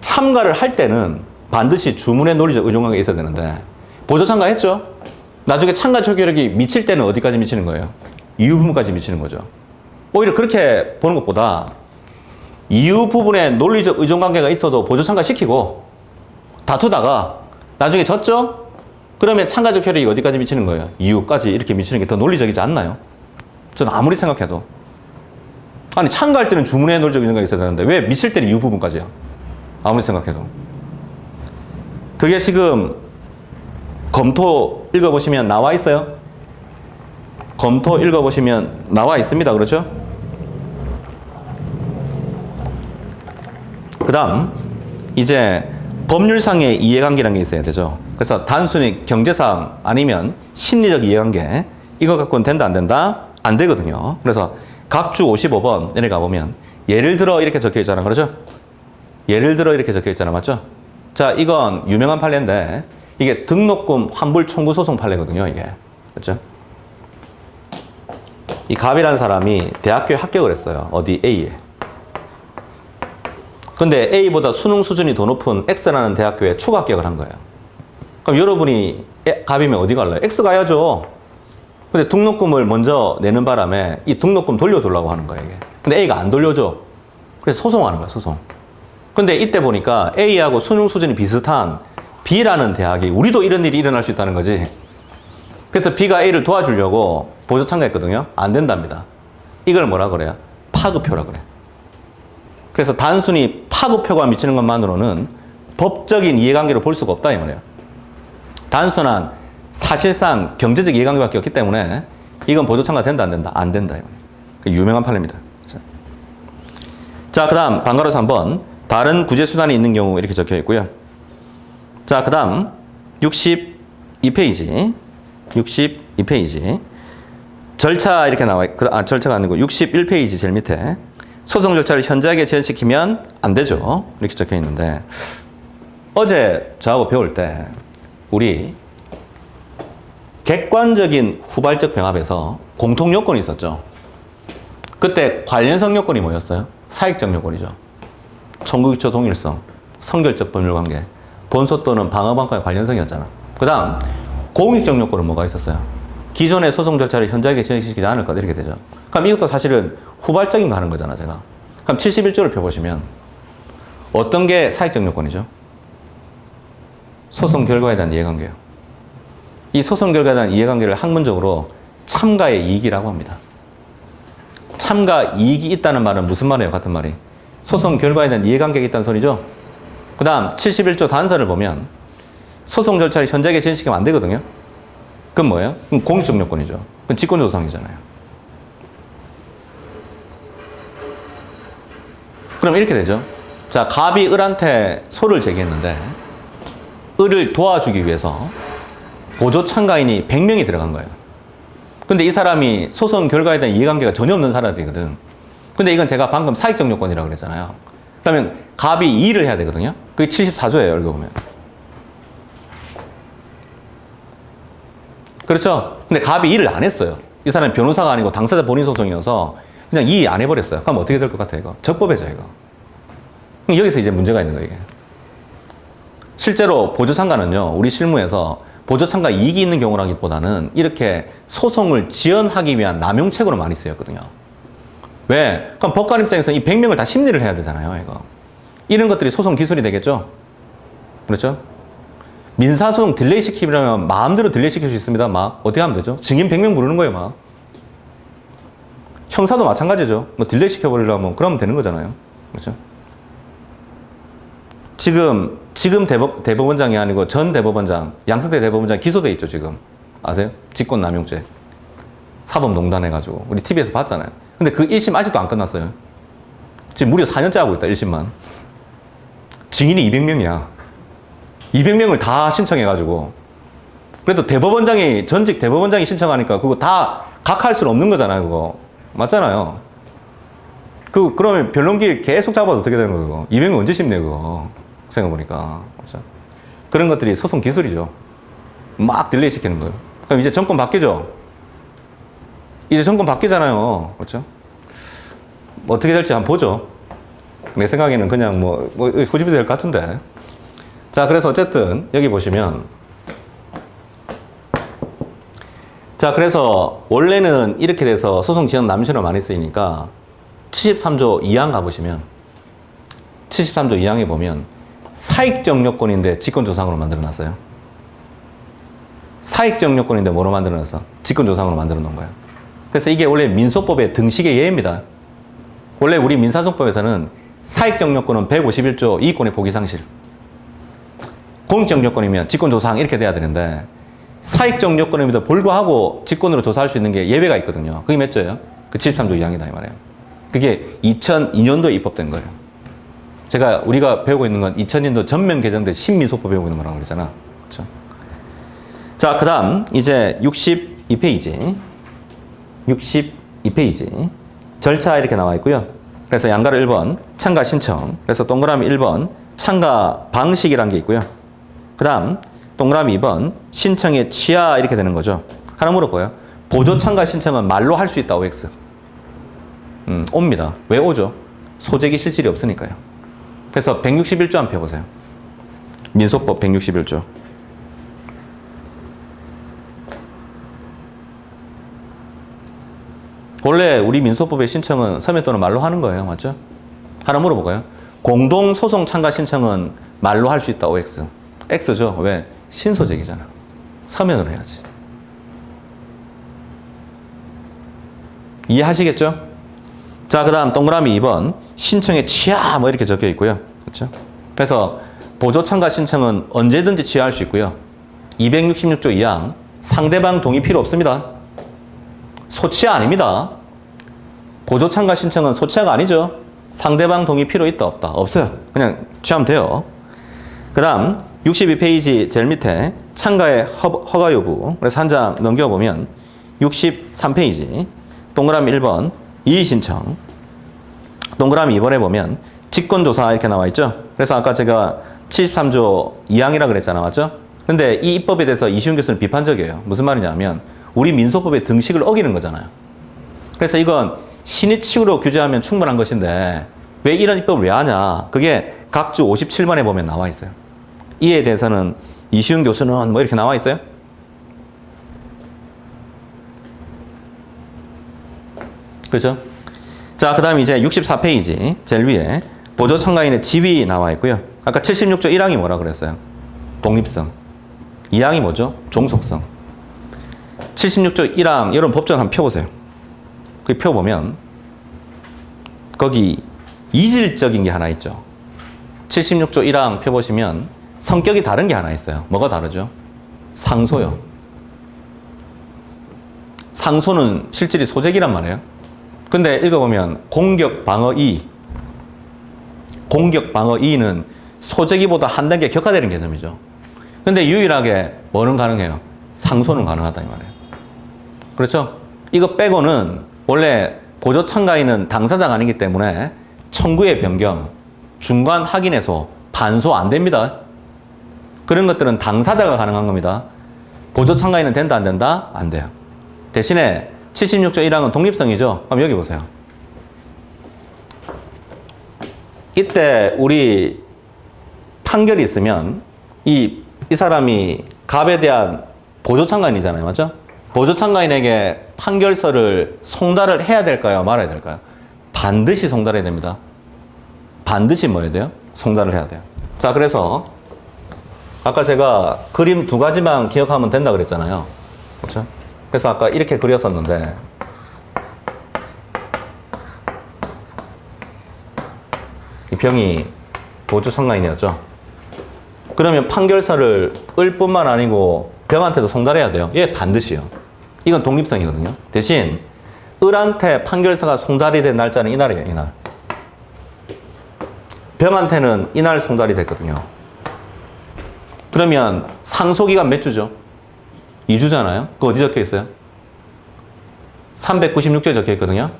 참가를 할 때는 반드시 주문의 논리적 의존관계가 있어야 되는데 보조 참가했죠? 나중에 참가적 효력이 미칠 때는 어디까지 미치는 거예요? 이유 부분까지 미치는 거죠. 오히려 그렇게 보는 것보다 이유 부분에 논리적 의존관계가 있어도 보조 참가시키고 다투다가 나중에 졌죠? 그러면 참가적 효력이 어디까지 미치는 거예요? 이유까지 이렇게 미치는 게 더 논리적이지 않나요? 저는 아무리 생각해도. 아니, 참가할 때는 주문의 논리적 의존관계가 있어야 되는데 왜 미칠 때는 이유 부분까지야? 아무리 생각해도. 그게 지금 검토 읽어보시면 나와 있어요. 검토 읽어보시면 나와 있습니다. 그렇죠? 그 다음 이제 법률상의 이해관계라는 게 있어야 되죠. 그래서 단순히 경제상 아니면 심리적 이해관계 이거 갖고는 된다 안 된다? 안 되거든요. 그래서 각주 55번 내려가 보면 예를 들어 이렇게 적혀 있잖아. 그렇죠? 예를 들어 이렇게 적혀 있잖아. 맞죠? 자, 이건 유명한 판례인데 이게 등록금 환불 청구 소송 판례거든요. 이게. 그렇죠? 이 갑이라는 사람이 대학교에 합격을 했어요. 어디 A에. 근데 A보다 수능 수준이 더 높은 X라는 대학교에 추가 합격을 한 거예요. 그럼 여러분이 갑이면 어디 갈래요? X 가야죠. 근데 등록금을 먼저 내는 바람에 이 등록금 돌려달라고 하는 거예요. 이게. 근데 A가 안 돌려줘. 그래서 소송하는 거야, 소송. 근데 이때 보니까 A하고 수능 수준이 비슷한 B라는 대학이 우리도 이런 일이 일어날 수 있다는 거지. 그래서 B가 A를 도와주려고 보조 참가했거든요. 안 된답니다. 이걸 뭐라 그래요? 파급효라 그래. 그래서 단순히 파급효가 미치는 것만으로는 법적인 이해관계로 볼 수가 없다 이 말이에요. 단순한 사실상 경제적 이해관계밖에 없기 때문에 이건 보조 참가 된다 안 된다? 안 된다 이 말이에요. 유명한 판례입니다. 자, 그 다음 방가로서 한번 다른 구제수단이 있는 경우 이렇게 적혀 있고요. 자, 그 다음 62페이지 62페이지 절차 이렇게 나와 절차가 아니고 61페이지 제일 밑에 소송 절차를 현저하게 지연시키면 안 되죠. 이렇게 적혀 있는데 어제 저하고 배울 때 우리 객관적인 후발적 병합에서 공통 요건이 있었죠. 그때 관련성 요건이 뭐였어요? 사익적 요건이죠. 청구기초 동일성, 성결적 법률관계, 본소 또는 방어방과의 관련성이었잖아. 그 다음 공익적 요건은 뭐가 있었어요? 기존의 소송 절차를 현저하게 진행시키지 않을 것 이렇게 되죠. 그럼 이것도 사실은 후발적인 거 하는 거잖아, 제가. 그럼 71조를 펴보시면 어떤 게 사익적 요건이죠? 소송 결과에 대한 이해관계요. 이 소송 결과에 대한 이해관계를 학문적으로 참가의 이익이라고 합니다. 참가 이익이 있다는 말은 무슨 말이에요? 같은 말이. 소송 결과에 대한 이해관계가 있다는 소리죠. 그 다음 71조 단서를 보면 소송 절차를 현저하게 진행시키면 안 되거든요. 그건 뭐예요? 그럼 공익적 요건이죠. 그건 직권조상이잖아요. 그럼 이렇게 되죠. 자, 갑이 을한테 소를 제기했는데 을을 도와주기 위해서 보조 참가인이 100명이 들어간 거예요. 근데 이 사람이 소송 결과에 대한 이해관계가 전혀 없는 사람이거든. 근데 이건 제가 방금 사익적 요건이라고 그랬잖아요. 그러면 갑이 이의를 해야 되거든요. 그게 74조예요, 읽어보면. 그렇죠? 근데 갑이 이의를 안 했어요. 이 사람이 변호사가 아니고 당사자 본인 소송이어서 그냥 이의 안 해버렸어요. 그럼 어떻게 될 것 같아요, 이거? 적법해져, 이거. 그럼 여기서 이제 문제가 있는 거예요, 이게. 실제로 보조참가는요, 우리 실무에서 보조참가 이익이 있는 경우라기보다는 이렇게 소송을 지연하기 위한 남용책으로 많이 쓰였거든요. 왜? 그럼 법관 입장에서 이 100명을 다 심리를 해야 되잖아요, 이거. 이런 것들이 소송 기술이 되겠죠? 그렇죠? 민사소송 딜레이 시키려면 마음대로 딜레이 시킬 수 있습니다. 막 어떻게 하면 되죠? 증인 100명 부르는 거예요, 막. 형사도 마찬가지죠. 뭐 딜레이 시켜버리려면 그러면 되는 거잖아요. 그렇죠? 지금 대법원장이 아니고 전 대법원장, 양승태 대법원장 기소돼 있죠, 지금. 아세요? 직권남용죄. 사법농단 해가지고. 우리 TV에서 봤잖아요. 근데 그 1심 아직도 안 끝났어요. 지금 무려 4년째 하고 있다, 1심만. 증인이 200명이야. 200명을 다 신청해가지고. 그래도 전직 대법원장이 신청하니까 그거 다 각할 수는 없는 거잖아요, 그거. 맞잖아요. 그러면 변론기 계속 잡아도 어떻게 되는 거예요, 그거? 200명 언제 심네, 그거. 생각해보니까. 그렇죠? 그런 것들이 소송 기술이죠. 막 딜레이 시키는 거예요. 그럼 이제 정권 바뀌죠? 이제 정권 바뀌잖아요. 그렇죠? 어떻게 될지 한번 보죠. 내 생각에는 그냥 후집이 될 것 같은데. 자, 그래서 어쨌든 여기 보시면 자, 그래서 원래는 이렇게 돼서 소송 지연 남용처럼 많이 쓰이니까 73조 2항 가보시면 73조 2항에 보면 사익적 요건인데 직권조상으로 만들어놨어요. 사익적 요건인데 뭐로 만들어놨어? 직권조상으로 만들어 놓은 거예요. 그래서 이게 원래 민소법의 등식의 예입니다. 원래 우리 민사소송법에서는 사익적 요건은 151조 이익권의 포기상실, 공익적 요건이면 직권조상 이렇게 돼야 되는데 사익적 요건임에도 불구하고 직권으로 조사할 수 있는 게 예외가 있거든요. 그게 몇 조예요? 그 73조 2항이다 이 말이에요. 그게 2002년도에 입법된 거예요. 우리가 배우고 있는 건 2000년도 전면 개정된 신민소법 배우고 있는 거라고 그러잖아. 그렇죠? 자, 그 다음, 이제 62페이지. 62페이지. 절차 이렇게 나와 있고요. 그래서 양가로 1번, 참가 신청. 그래서 동그라미 1번, 참가 방식이라는 게 있고요. 그 다음, 동그라미 2번, 신청의 취하 이렇게 되는 거죠. 하나 물어봐요. 보조 참가 신청은 말로 할 수 있다, OX. 옵니다. 왜 오죠? 소재기 실질이 없으니까요. 그래서 161조 한번 펴보세요. 민소법 161조. 원래 우리 민소법의 신청은 서면 또는 말로 하는 거예요. 맞죠? 하나 물어볼까요? 공동소송 참가 신청은 말로 할 수 있다, OX. X죠. 왜? 신소재기잖아. 서면으로 해야지. 이해하시겠죠? 자, 그 다음 동그라미 2번. 신청의 취하 뭐 이렇게 적혀 있고요. 그렇죠? 그래서 보조 참가 신청은 언제든지 취하할 수 있고요. 266조 2항 상대방 동의 필요 없습니다. 소취하 아닙니다. 보조 참가 신청은 소취하가 아니죠. 상대방 동의 필요 있다 없다? 없어요. 그냥 취하면 돼요. 그 다음 62페이지 제일 밑에 참가의 허가 여부. 그래서 한 장 넘겨보면 63페이지 동그라미 1번 이의신청. 동그라미 2번에 보면 직권조사 이렇게 나와 있죠. 그래서 아까 제가 73조 2항이라 그랬잖아. 맞죠? 근데 이 입법에 대해서 이시훈 교수는 비판적이에요. 무슨 말이냐면 우리 민소법의 등식을 어기는 거잖아요. 그래서 이건 신의칙으로 규제하면 충분한 것인데 왜 이런 입법을 왜 하냐. 그게 각주 57번에 보면 나와 있어요. 이에 대해서는 이시훈 교수는 뭐 이렇게 나와 있어요. 그렇죠? 자, 그 다음에 이제 64페이지 제일 위에 보조 참가인의 지위 나와 있고요. 아까 76조 1항이 뭐라 그랬어요? 독립성. 2항이 뭐죠? 종속성. 76조 1항 여러분 법전 한번 펴보세요. 그 펴보면 거기 이질적인 게 하나 있죠. 76조 1항 펴보시면 성격이 다른 게 하나 있어요. 뭐가 다르죠? 상소요. 상소는 실질이 소재기란 말이에요. 근데 읽어보면 공격 방어 이의. 공격 방어 이의는 소재기보다 한 단계 격화되는 개념이죠. 근데 유일하게 뭐는 가능해요? 상소는 가능하다 이 말이에요. 그렇죠? 이거 빼고는 원래 보조 참가인은 당사자가 아니기 때문에 청구의 변경, 중간 확인에서 반소 안 됩니다. 그런 것들은 당사자가 가능한 겁니다. 보조 참가인은 된다 안 된다? 안 돼요. 대신에 76조 1항은 독립성이죠. 그럼 여기 보세요. 이때 우리 판결이 있으면 이 사람이 갑에 대한 보조 참가인이잖아요. 맞죠? 보조 참가인에게 판결서를 송달을 해야 될까요? 말아야 될까요? 반드시 송달해야 됩니다. 반드시 뭐 해야 돼요? 송달을 해야 돼요. 자, 그래서 아까 제가 그림 두 가지만 기억하면 된다 그랬잖아요. 그렇죠? 그래서 아까 이렇게 그렸었는데 이 병이 보조 참가인이었죠. 그러면 판결서를 을 뿐만 아니고 병한테도 송달해야 돼요. 예, 반드시요. 이건 독립성이거든요. 대신 을한테 판결서가 송달이 된 날짜는 이날이에요. 이날. 병한테는 이날 송달이 됐거든요. 그러면 상소기간 몇 주죠? 2주잖아요. 그거 어디 적혀 있어요? 396조에 적혀 있거든요.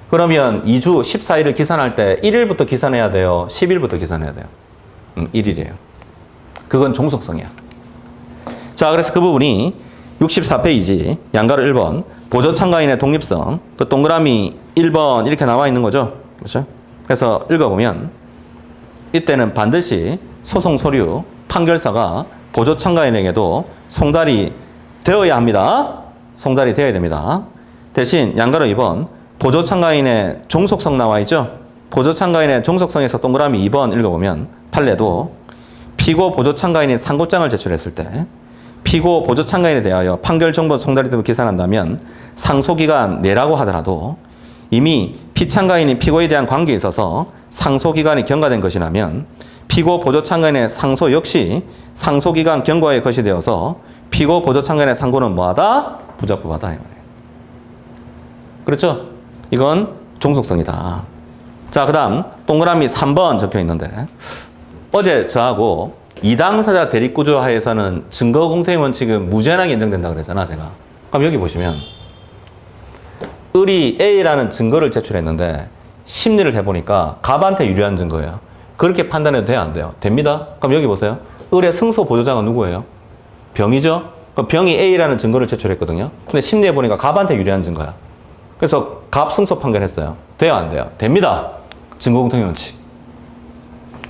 그러면 2주 14일을 기산할 때 1일부터 기산해야 돼요? 10일부터 기산해야 돼요? 1일이에요. 그건 종속성이야. 자, 그래서 그 부분이 64페이지 양가로 1번 보조 참가인의 독립성 그 동그라미 1번 이렇게 나와 있는 거죠. 그렇죠? 그래서 읽어보면 이때는 반드시 소송 서류 판결서가 보조 참가인에게도 송달이 되어야 합니다. 송달이 되어야 됩니다. 대신 양가로 2번 보조 참가인의 종속성 나와 있죠. 보조 참가인의 종속성에서 동그라미 2번 읽어보면 판례도 피고 보조 참가인이 상고장을 제출했을 때 피고 보조 참가인에 대하여 판결 정보 송달이 되고 기산한다면 상소기간 내라고 하더라도 이미 피참가인이 피고에 대한 관계에 있어서 상소기간이 경과된 것이라면 피고 보조 참가인의 상소 역시 상소기간 경과의 것이 되어서 피고 보조 참가인의 상고는 뭐하다? 부적법하다 이 말이에요. 그렇죠? 이건 종속성이다. 자, 그 다음 동그라미 3번 적혀 있는데 어제 저하고 이당사자 대립구조 하에서는 증거 공통의 원칙은 무제한하게 인정된다 그랬잖아, 제가. 그럼 여기 보시면 을이 A라는 증거를 제출했는데 심리를 해보니까 갑한테 유리한 증거예요. 그렇게 판단해도 돼요, 안 돼요? 됩니다. 그럼 여기 보세요. 을의 승소 보조자가 누구예요? 병이죠? 그럼 병이 A라는 증거를 제출했거든요. 근데 심리해보니까 갑한테 유리한 증거야. 그래서 갑 승소 판결했어요. 돼요, 안 돼요? 됩니다. 증거 공통의 원칙.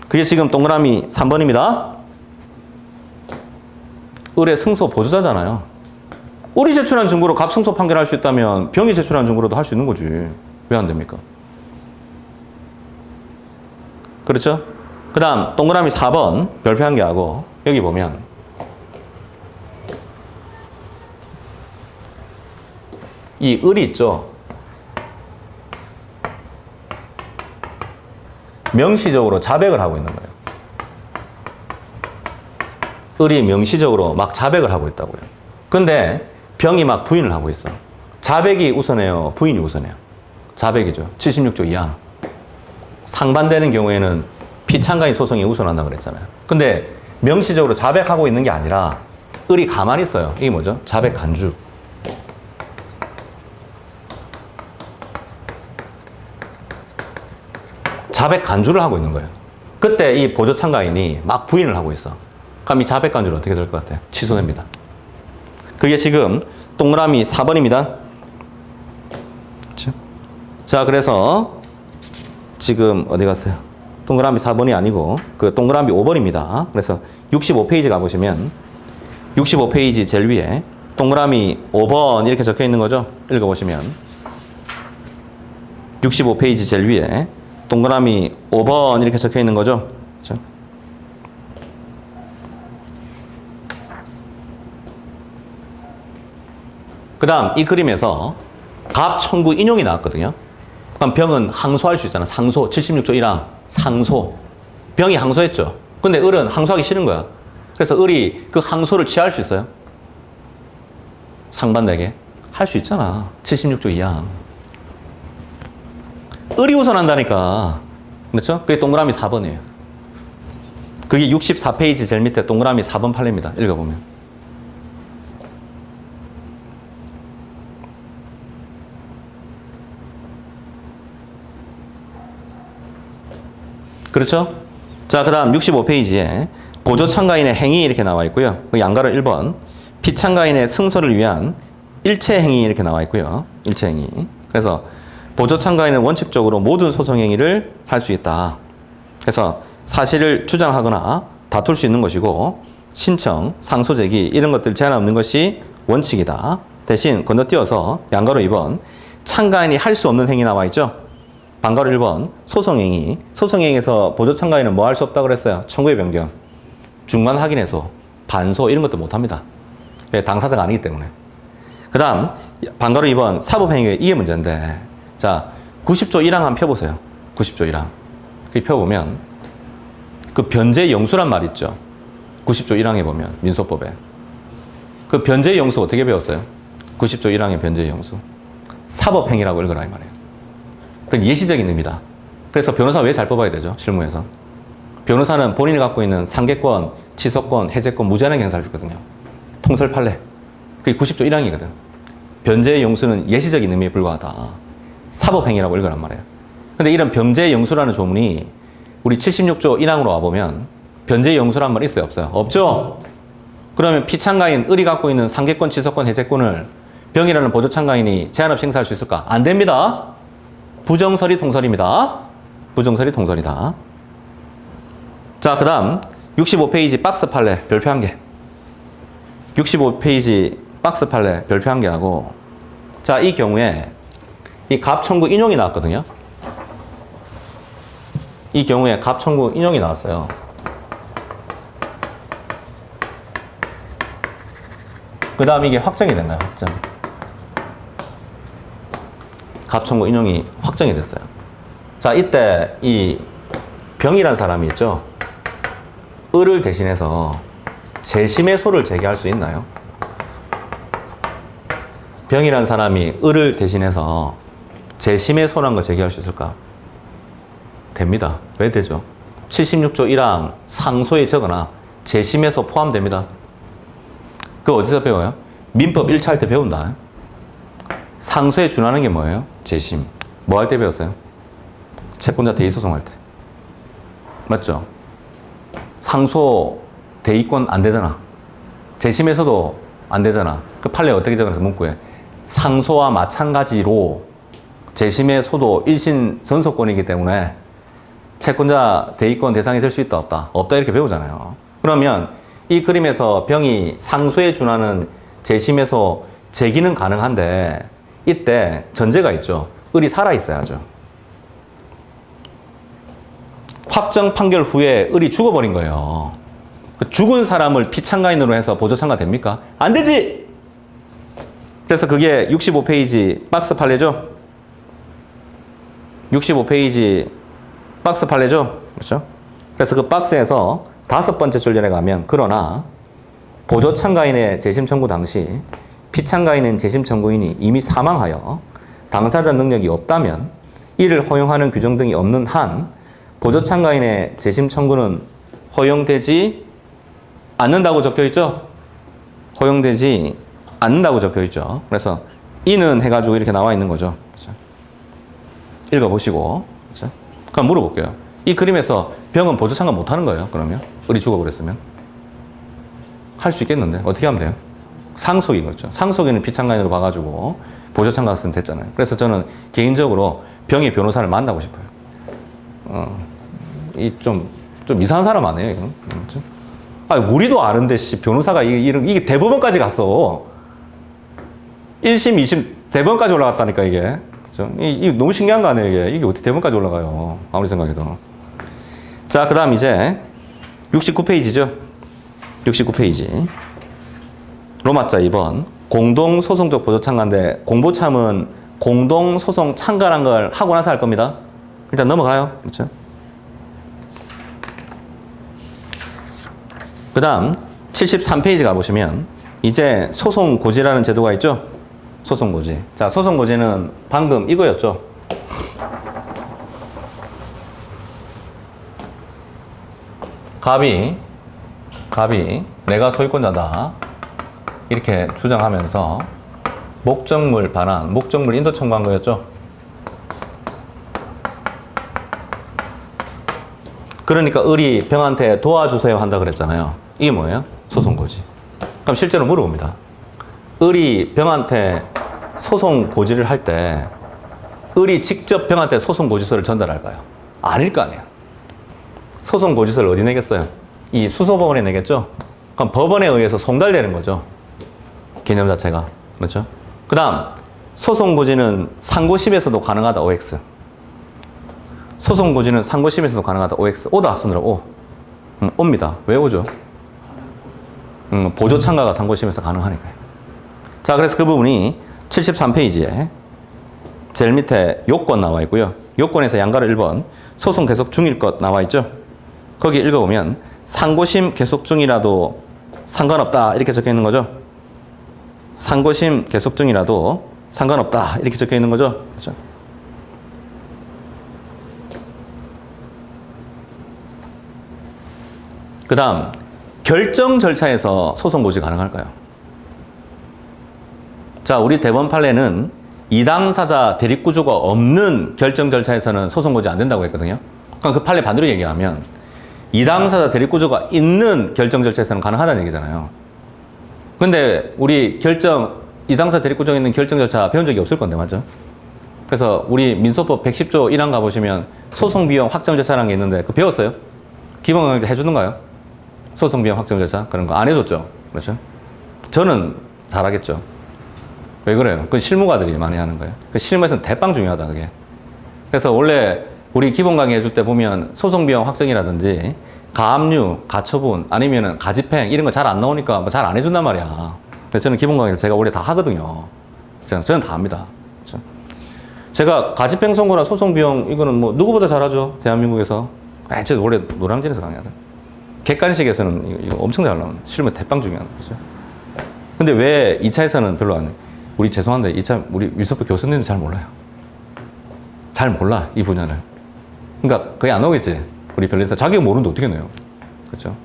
그게 지금 동그라미 3번입니다. 을의 승소 보조자잖아요. 을이 제출한 증거로 갑 승소 판결할 수 있다면 병이 제출한 증거로도 할 수 있는 거지. 왜 안 됩니까? 그렇죠? 그 다음 동그라미 4번 별표 한 개 하고 여기 보면 이 을이 있죠? 명시적으로 자백을 하고 있는 거예요. 을이 명시적으로 막 자백을 하고 있다고요. 근데 병이 막 부인을 하고 있어. 자백이 우선해요? 부인이 우선해요? 자백이죠. 76조 2항. 상반되는 경우에는 피참가인 소송이 우선한다고 그랬잖아요. 근데 명시적으로 자백하고 있는 게 아니라 을이 가만히 있어요. 이게 뭐죠? 자백 간주. 자백 간주를 하고 있는 거예요. 그때 이 보조 참가인이 막 부인을 하고 있어. 그럼 이 자백 간주는 어떻게 될 것 같아요? 취소됩니다. 그게 지금 동그라미 4번입니다. 자, 그래서 지금 어디 갔어요? 동그라미 4번이 아니고 그 동그라미 5번입니다. 그래서 65페이지 가보시면 65페이지 제일 위에 동그라미 5번 이렇게 적혀 있는 거죠? 읽어보시면 65페이지 제일 위에 동그라미 5번 이렇게 적혀 있는 거죠? 그렇죠? 그 다음 이 그림에서 갑 청구 인용이 나왔거든요. 그럼 병은 항소할 수 있잖아. 상소 76조 1항 상소. 병이 항소했죠. 근데 을은 항소하기 싫은 거야. 그래서 을이 그 항소를 취할 수 있어요? 상반되게 할 수 있잖아. 76조 2항. 을이 우선한다니까. 그렇죠? 그게 동그라미 4번이에요. 그게 64페이지 제일 밑에 동그라미 4번 판례입니다. 읽어보면. 그렇죠? 자, 그 다음 65페이지에 보조 참가인의 행위 이렇게 나와 있고요. 그 양가로 1번. 피참가인의 승소를 위한 일체 행위 이렇게 나와 있고요. 일체 행위. 그래서 보조 참가인은 원칙적으로 모든 소송 행위를 할 수 있다. 그래서 사실을 주장하거나 다툴 수 있는 것이고 신청, 상소 제기 이런 것들 제한 없는 것이 원칙이다. 대신 건너뛰어서 양가로 2번 참가인이 할 수 없는 행위 나와 있죠. 반가로 1번 소송행위. 소송행위에서 보조 참가인은 뭐 할 수 없다고 그랬어요? 청구의 변경, 중간 확인해소, 반소 이런 것도 못합니다. 왜? 당사자가 아니기 때문에. 그 다음 반가로 2번 사법행위. 이게 문제인데 자 90조 1항 한번 펴보세요. 90조 1항. 그 펴보면 그 변제 영수란 말 있죠. 90조 1항에 보면 민소법에 그 변제 영수 어떻게 배웠어요? 90조 1항의 변제 영수 사법행위라고 읽어라 이 말이에요. 그건 예시적인 의미다. 그래서 변호사 왜 잘 뽑아야 되죠? 실무에서. 변호사는 본인이 갖고 있는 상계권, 취소권, 해제권 무제한하게 행사할 수 있거든요. 통설 판례. 그게 90조 1항이거든. 변제의 용수는 예시적인 의미에 불과하다. 사법행위라고 읽으란 말이에요. 근데 이런 변제의 용수라는 조문이 우리 76조 1항으로 와보면 변제의 용수란 말 있어요? 없어요? 없죠? 그러면 피참가인 을이 갖고 있는 상계권, 취소권, 해제권을 병이라는 보조 참가인이 제한 없이 행사할 수 있을까? 안 됩니다. 부정설이 통설입니다. 부정설이 통설이다. 자, 그 다음 65페이지 박스 판례 별표 한 개. 65페이지 박스 판례 별표 한 개 하고 자, 이 경우에 이 갑 청구 인용이 나왔거든요. 이 경우에 갑 청구 인용이 나왔어요. 그 다음 이게 확정이 됐나요? 확정. 갑 청구 인용이 확정이 됐어요. 자, 이때 이 병이란 사람이 있죠. 을을 대신해서 재심의소를 제기할 수 있나요? 병이란 사람이 을을 대신해서 재심의소란 걸 제기할 수 있을까? 됩니다. 왜 되죠? 76조 1항 상소에 적거나 재심에서 포함됩니다. 그거 어디서 배워요? 민법 1차 할 때 배운다. 상소에 준하는 게 뭐예요? 재심. 뭐 할 때 배웠어요? 채권자 대의소송할 때. 맞죠? 상소 대의권 안 되잖아. 재심에서도 안 되잖아. 그 판례 어떻게 적어서 문구에 상소와 마찬가지로 재심에서도 1심 전소권이기 때문에 채권자 대의권 대상이 될 수 있다 없다? 없다 이렇게 배우잖아요. 그러면 이 그림에서 병이 상소에 준하는 재심에서 제기는 가능한데 이때 전제가 있죠. 을이 살아있어야죠. 확정 판결 후에 을이 죽어버린 거예요. 그 죽은 사람을 피참가인으로 해서 보조참가 됩니까? 안 되지! 그래서 그게 65페이지 박스 판례죠? 65페이지 박스 판례죠? 그렇죠? 그래서 그 박스에서 5번째 줄절에 가면 그러나 보조참가인의 재심 청구 당시 피참가인은 재심 청구인이 이미 사망하여 당사자 능력이 없다면 이를 허용하는 규정 등이 없는 한 보조참가인의 재심 청구는 허용되지 않는다고 적혀 있죠? 허용되지 않는다고 적혀 있죠. 그래서 이는 해가지고 이렇게 나와 있는 거죠. 그렇죠? 읽어보시고. 그렇죠? 그럼 물어볼게요. 이 그림에서 병은 보조참가 못 하는 거예요, 그러면? 을이 죽어버렸으면? 할 수 있겠는데? 어떻게 하면 돼요? 상속인 거죠. 상속인은 피참가인으로 봐가지고 보조참가 쓰면 됐잖아요. 그래서 저는 개인적으로 병의 변호사를 만나고 싶어요. 좀 이상한 사람 아니에요, 이건? 아니, 우리도 아는데, 변호사가 이게 대법원까지 갔어. 1심, 2심, 대법원까지 올라갔다니까, 이게. 그죠? 이게 너무 신기한 거 아니에요, 이게 어떻게 대법원까지 올라가요. 아무리 생각해도. 자, 그 다음 이제 69페이지죠. 69페이지. 로마자 2번. 공동소송적 보조참가인데, 공보참은 공동소송 참가란 걸 하고 나서 할 겁니다. 일단 넘어가요. 그렇죠? 그 다음 73페이지 가보시면 이제 소송고지라는 제도가 있죠? 소송고지. 자, 소송고지는 방금 이거였죠? 갑이 내가 소유권자다 이렇게 주장하면서 목적물 반환, 목적물 인도 청구한 거였죠? 그러니까 을이 병한테 도와주세요 한다 그랬잖아요. 이게 뭐예요? 소송고지. 그럼 실제로 물어봅니다. 을이 병한테 소송고지를 할 때 을이 직접 병한테 소송고지서를 전달할까요? 아닐 거 아니에요. 소송고지서를 어디 내겠어요? 이 수소법원에 내겠죠? 그럼 법원에 의해서 송달되는 거죠. 개념 자체가. 그렇죠? 그 다음 소송고지는 상고심에서도 가능하다. OX. 소송고지는 상고심에서도 가능하다. OX. 오다. 손으로 O. 옵니다. 왜 오죠? 보조참가가 상고심에서 가능하니까요. 자, 그래서 그 부분이 73페이지에 제일 밑에 요건 나와 있고요. 요건에서 양가로 1번 소송 계속 중일 것 나와 있죠. 거기 읽어보면 상고심 계속 중이라도 상관없다 이렇게 적혀 있는 거죠. 상고심 계속 중이라도 상관없다 이렇게 적혀 있는 거죠. 그렇죠? 그 다음 결정 절차에서 소송고지 가능할까요? 자, 우리 대법원 판례는 이당사자 대립구조가 없는 결정 절차에서는 소송고지 안 된다고 했거든요. 그럼 그 판례 반대로 얘기하면 이당사자 대립구조가 있는 결정 절차에서는 가능하다는 얘기잖아요. 근데 우리 이당사자 대립구조가 있는 결정 절차 배운 적이 없을 건데, 맞죠? 그래서 우리 민소법 110조 1항 가보시면 소송비용 확정 절차라는 게 있는데 그거 배웠어요? 기본강의 해주는가요? 소송비용 확정 절차? 그런 거 안 해줬죠? 그렇죠? 저는 잘하겠죠. 왜 그래요? 그 실무가들이 많이 하는 거예요. 그 실무에서는 대빵 중요하다, 그게. 그래서 원래 우리 기본 강의 해줄 때 보면 소송비용 확정이라든지 가압류, 가처분, 아니면은 가집행 이런 거 잘 안 나오니까 뭐 잘 안 해준단 말이야. 그래서 저는 기본 강의를 제가 원래 다 하거든요. 저는 다 합니다. 그렇죠? 제가 가집행 선고나 소송비용 이거는 뭐 누구보다 잘하죠. 대한민국에서. 제가 원래 노량진에서 강의하거든. 객관식에서는 이거 엄청 잘 나오는 실무 대빵 중요한 거죠. 근데 왜 2차에서는 별로 안 해? 우리 죄송한데 2차 우리 위서법 교수님은 잘 몰라요. 잘 몰라 이 분야를. 그러니까 거의 안 나오겠지. 우리 변리사 자기가 모르는데 어떻게 내요? 그렇죠?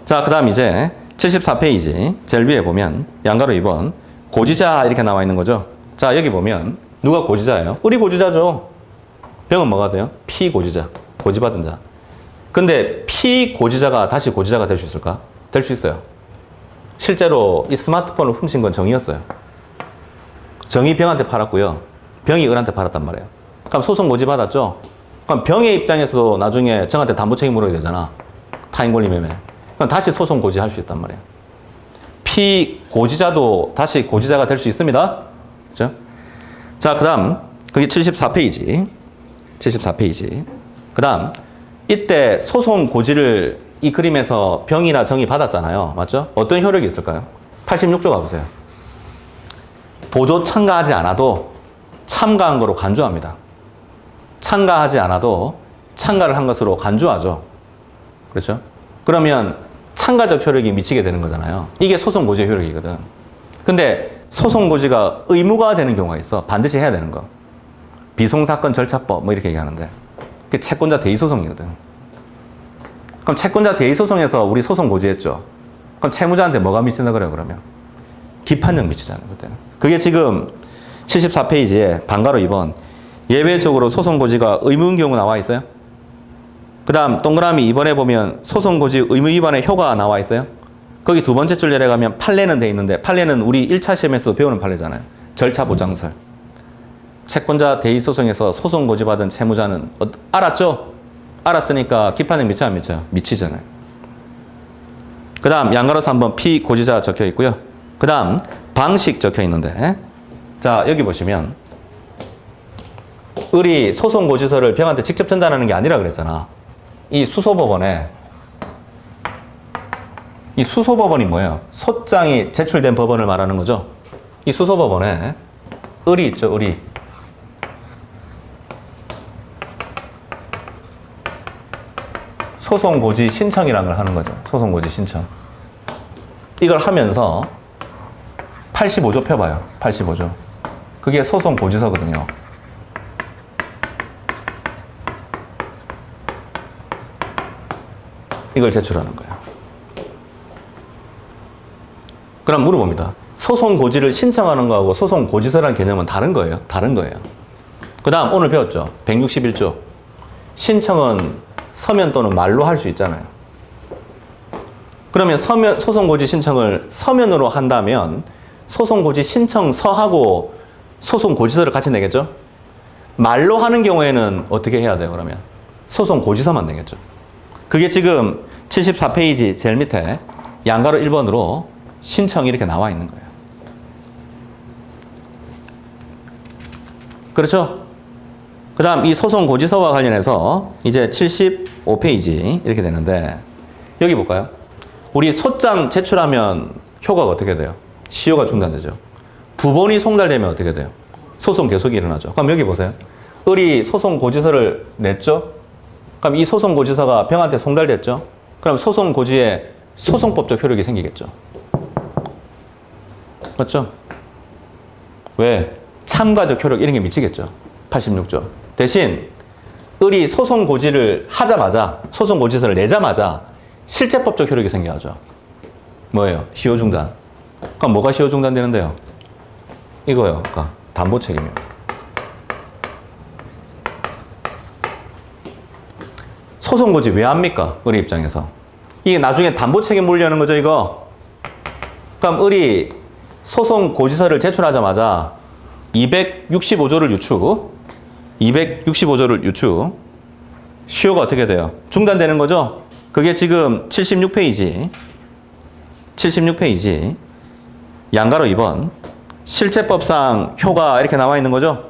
자, 그 다음 이제 74페이지 제일 위에 보면 양가로 2번 고지자 이렇게 나와 있는 거죠. 자, 여기 보면 누가 고지자예요? 을이 고지자죠. 병은 뭐가 돼요? 피고지자, 고지받은 자. 근데 피고지자가 다시 고지자가 될 수 있을까? 될 수 있어요. 실제로 이 스마트폰을 훔친 건 정이었어요. 정이 병한테 팔았고요. 병이 을한테 팔았단 말이에요. 그럼 소송 고지받았죠? 그럼 병의 입장에서도 나중에 정한테 담보 책임 물어야 되잖아. 타인 권리 매매. 그럼 다시 소송 고지할 수 있단 말이에요. 피고지자도 다시 고지자가 될 수 있습니다. 그죠? 자, 그 다음, 그게 74페이지. 74페이지. 그 다음, 이때 소송 고지를 이 그림에서 병이나 정이 받았잖아요. 맞죠? 어떤 효력이 있을까요? 86조 가보세요. 보조 참가하지 않아도 참가한 거로 간주합니다. 참가하지 않아도 참가를 한 것으로 간주하죠. 그렇죠? 그러면 참가적 효력이 미치게 되는 거잖아요. 이게 소송 고지의 효력이거든. 근데 소송 고지가 의무가 되는 경우가 있어. 반드시 해야 되는 거. 비송사건 절차법 뭐 이렇게 얘기하는데 그게 채권자 대의소송이거든. 그럼 채권자 대의소송에서 우리 소송 고지했죠. 그럼 채무자한테 뭐가 미친다 그래요, 그러면? 기판령 미치잖아요, 그때는. 그게 지금 74페이지에 반가로 2번 예외적으로 소송 고지가 의무인 경우 나와 있어요. 그 다음 동그라미 2번에 보면 소송 고지 의무 위반의 효과가 나와 있어요. 거기 두 번째 줄 내려가면 판례는 돼 있는데 판례는 우리 1차 시험에서도 배우는 판례잖아요. 절차 보장설. 채권자 대의소송에서 소송 고지받은 채무자는 알았죠? 알았으니까 기판령 미쳐 안 미쳐요? 미치잖아요. 그 다음 양가로서 한번 피고지자 적혀 있고요. 그 다음 방식 적혀 있는데 자, 여기 보시면 을이 소송 고지서를 병한테 직접 전달하는 게 아니라 그랬잖아. 이 수소법원에 이 수소법원이 뭐예요? 소장이 제출된 법원을 말하는 거죠. 이 수소법원에 을이 있죠, 을이. 소송 고지 신청이라는 걸 하는 거죠. 소송 고지 신청. 이걸 하면서 85조 펴봐요. 85조. 그게 소송 고지서거든요. 이걸 제출하는 거예요. 그럼 물어봅니다. 소송 고지를 신청하는 거하고 소송 고지서라는 개념은 다른 거예요? 다른 거예요. 그 다음 오늘 배웠죠? 161조. 신청은 서면 또는 말로 할 수 있잖아요. 그러면 소송 고지 신청을 서면으로 한다면 소송 고지 신청서하고 소송 고지서를 같이 내겠죠? 말로 하는 경우에는 어떻게 해야 돼요, 그러면? 소송 고지서만 내겠죠. 그게 지금 74페이지 제일 밑에 양가로 1번으로 신청이 이렇게 나와 있는 거예요. 그렇죠? 그 다음 이 소송 고지서와 관련해서 이제 75페이지 이렇게 되는데 여기 볼까요? 우리 소장 제출하면 효과가 어떻게 돼요? 시효가 중단되죠. 부본이 송달되면 어떻게 돼요? 소송 계속이 일어나죠. 그럼 여기 보세요. 을이 소송 고지서를 냈죠? 그럼 이 소송 고지서가 병한테 송달됐죠? 그럼 소송 고지에 소송법적 효력이 생기겠죠. 맞죠? 왜? 참가적 효력 이런 게 미치겠죠. 86조. 대신 을이 소송 고지를 하자마자 소송 고지서를 내자마자 실제법적 효력이 생겨야죠. 뭐예요? 시효 중단. 그럼 뭐가 시효 중단되는데요? 이거요. 그러니까 담보 책임이요. 소송 고지 왜 합니까? 을의 입장에서. 이게 나중에 담보 책임 물려는 거죠, 이거. 그럼 을이 소송 고지서를 제출하자마자 265조를 유추. 265조를 유추. 시효가 어떻게 돼요? 중단되는 거죠? 그게 지금 76페이지. 76페이지. 양가로 2번. 실체법상 효과 이렇게 나와 있는 거죠?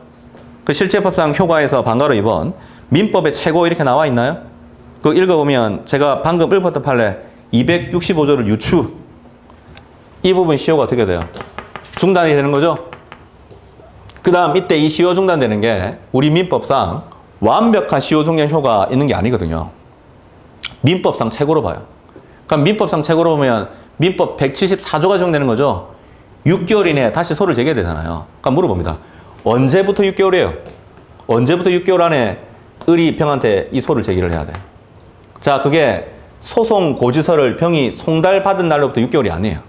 그 실체법상 효과에서 반가로 2번. 민법의 최고 이렇게 나와 있나요? 그거 읽어보면 제가 방금 읽었던 판례 265조를 유추. 이 부분 시효가 어떻게 돼요? 중단이 되는 거죠? 그 다음 이때 이 시효 중단되는 게 우리 민법상 완벽한 시효 종료 효과 있는 게 아니거든요. 민법상 최고로 봐요. 그럼 민법상 최고로 보면 민법 174조가 적용되는 거죠. 6개월 이내에 다시 소를 제기해야 되잖아요. 그럼 물어봅니다. 언제부터 6개월이에요? 언제부터 6개월 안에 을이 병한테 이 소를 제기를 해야 돼. 자, 그게 소송 고지서를 병이 송달받은 날로부터 6개월이 아니에요.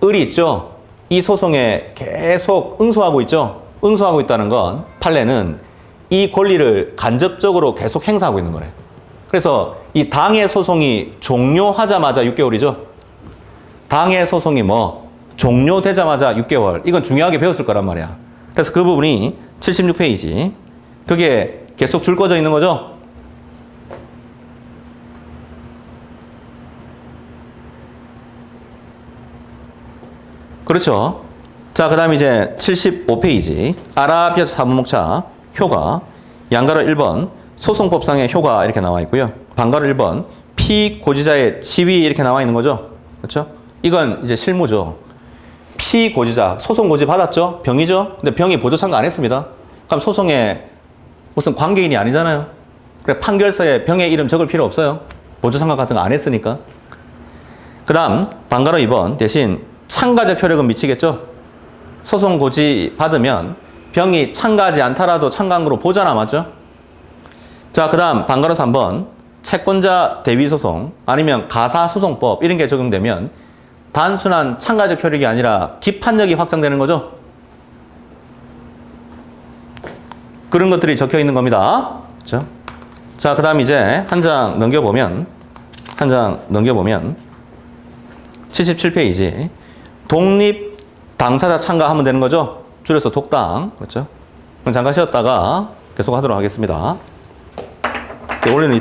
을이 있죠. 이 소송에 계속 응소하고 있죠. 응소하고 있다는 건 판례는 이 권리를 간접적으로 계속 행사하고 있는 거래. 그래서 이 당해 소송이 종료하자마자 6개월이죠. 당해 소송이 뭐 종료되자마자 6개월. 이건 중요하게 배웠을 거란 말이야. 그래서 그 부분이 76페이지. 그게 계속 줄 꺼져 있는 거죠. 그렇죠. 자, 그 다음에 이제 75페이지. 아라비아트 사무목차 효과. 양가로 1번 소송법상의 효과 이렇게 나와 있고요. 반가로 1번 피고지자의 지위 이렇게 나와 있는 거죠. 그렇죠? 이건 이제 실무죠. 피고지자, 소송 고지 받았죠? 병이죠? 근데 병이 보조 참가 안 했습니다. 그럼 소송에 무슨 관계인이 아니잖아요. 그래, 판결서에 병의 이름 적을 필요 없어요. 보조 참가 같은 거 안 했으니까. 그 다음 반가로 2번 대신 참가적 효력은 미치겠죠? 소송 고지 받으면 병이 참가하지 않더라도 참가한으로 보잖아, 맞죠? 자, 그 다음 반가로 3번 채권자 대위소송 아니면 가사소송법 이런 게 적용되면 단순한 참가적 효력이 아니라 기판력이 확장되는 거죠. 그런 것들이 적혀 있는 겁니다. 그렇죠? 자, 그 다음 이제 한 장 넘겨보면 77페이지 독립 당사자 참가하면 되는 거죠. 줄여서 독당. 그렇죠? 그럼 잠깐 쉬었다가 계속 하도록 하겠습니다. 원래는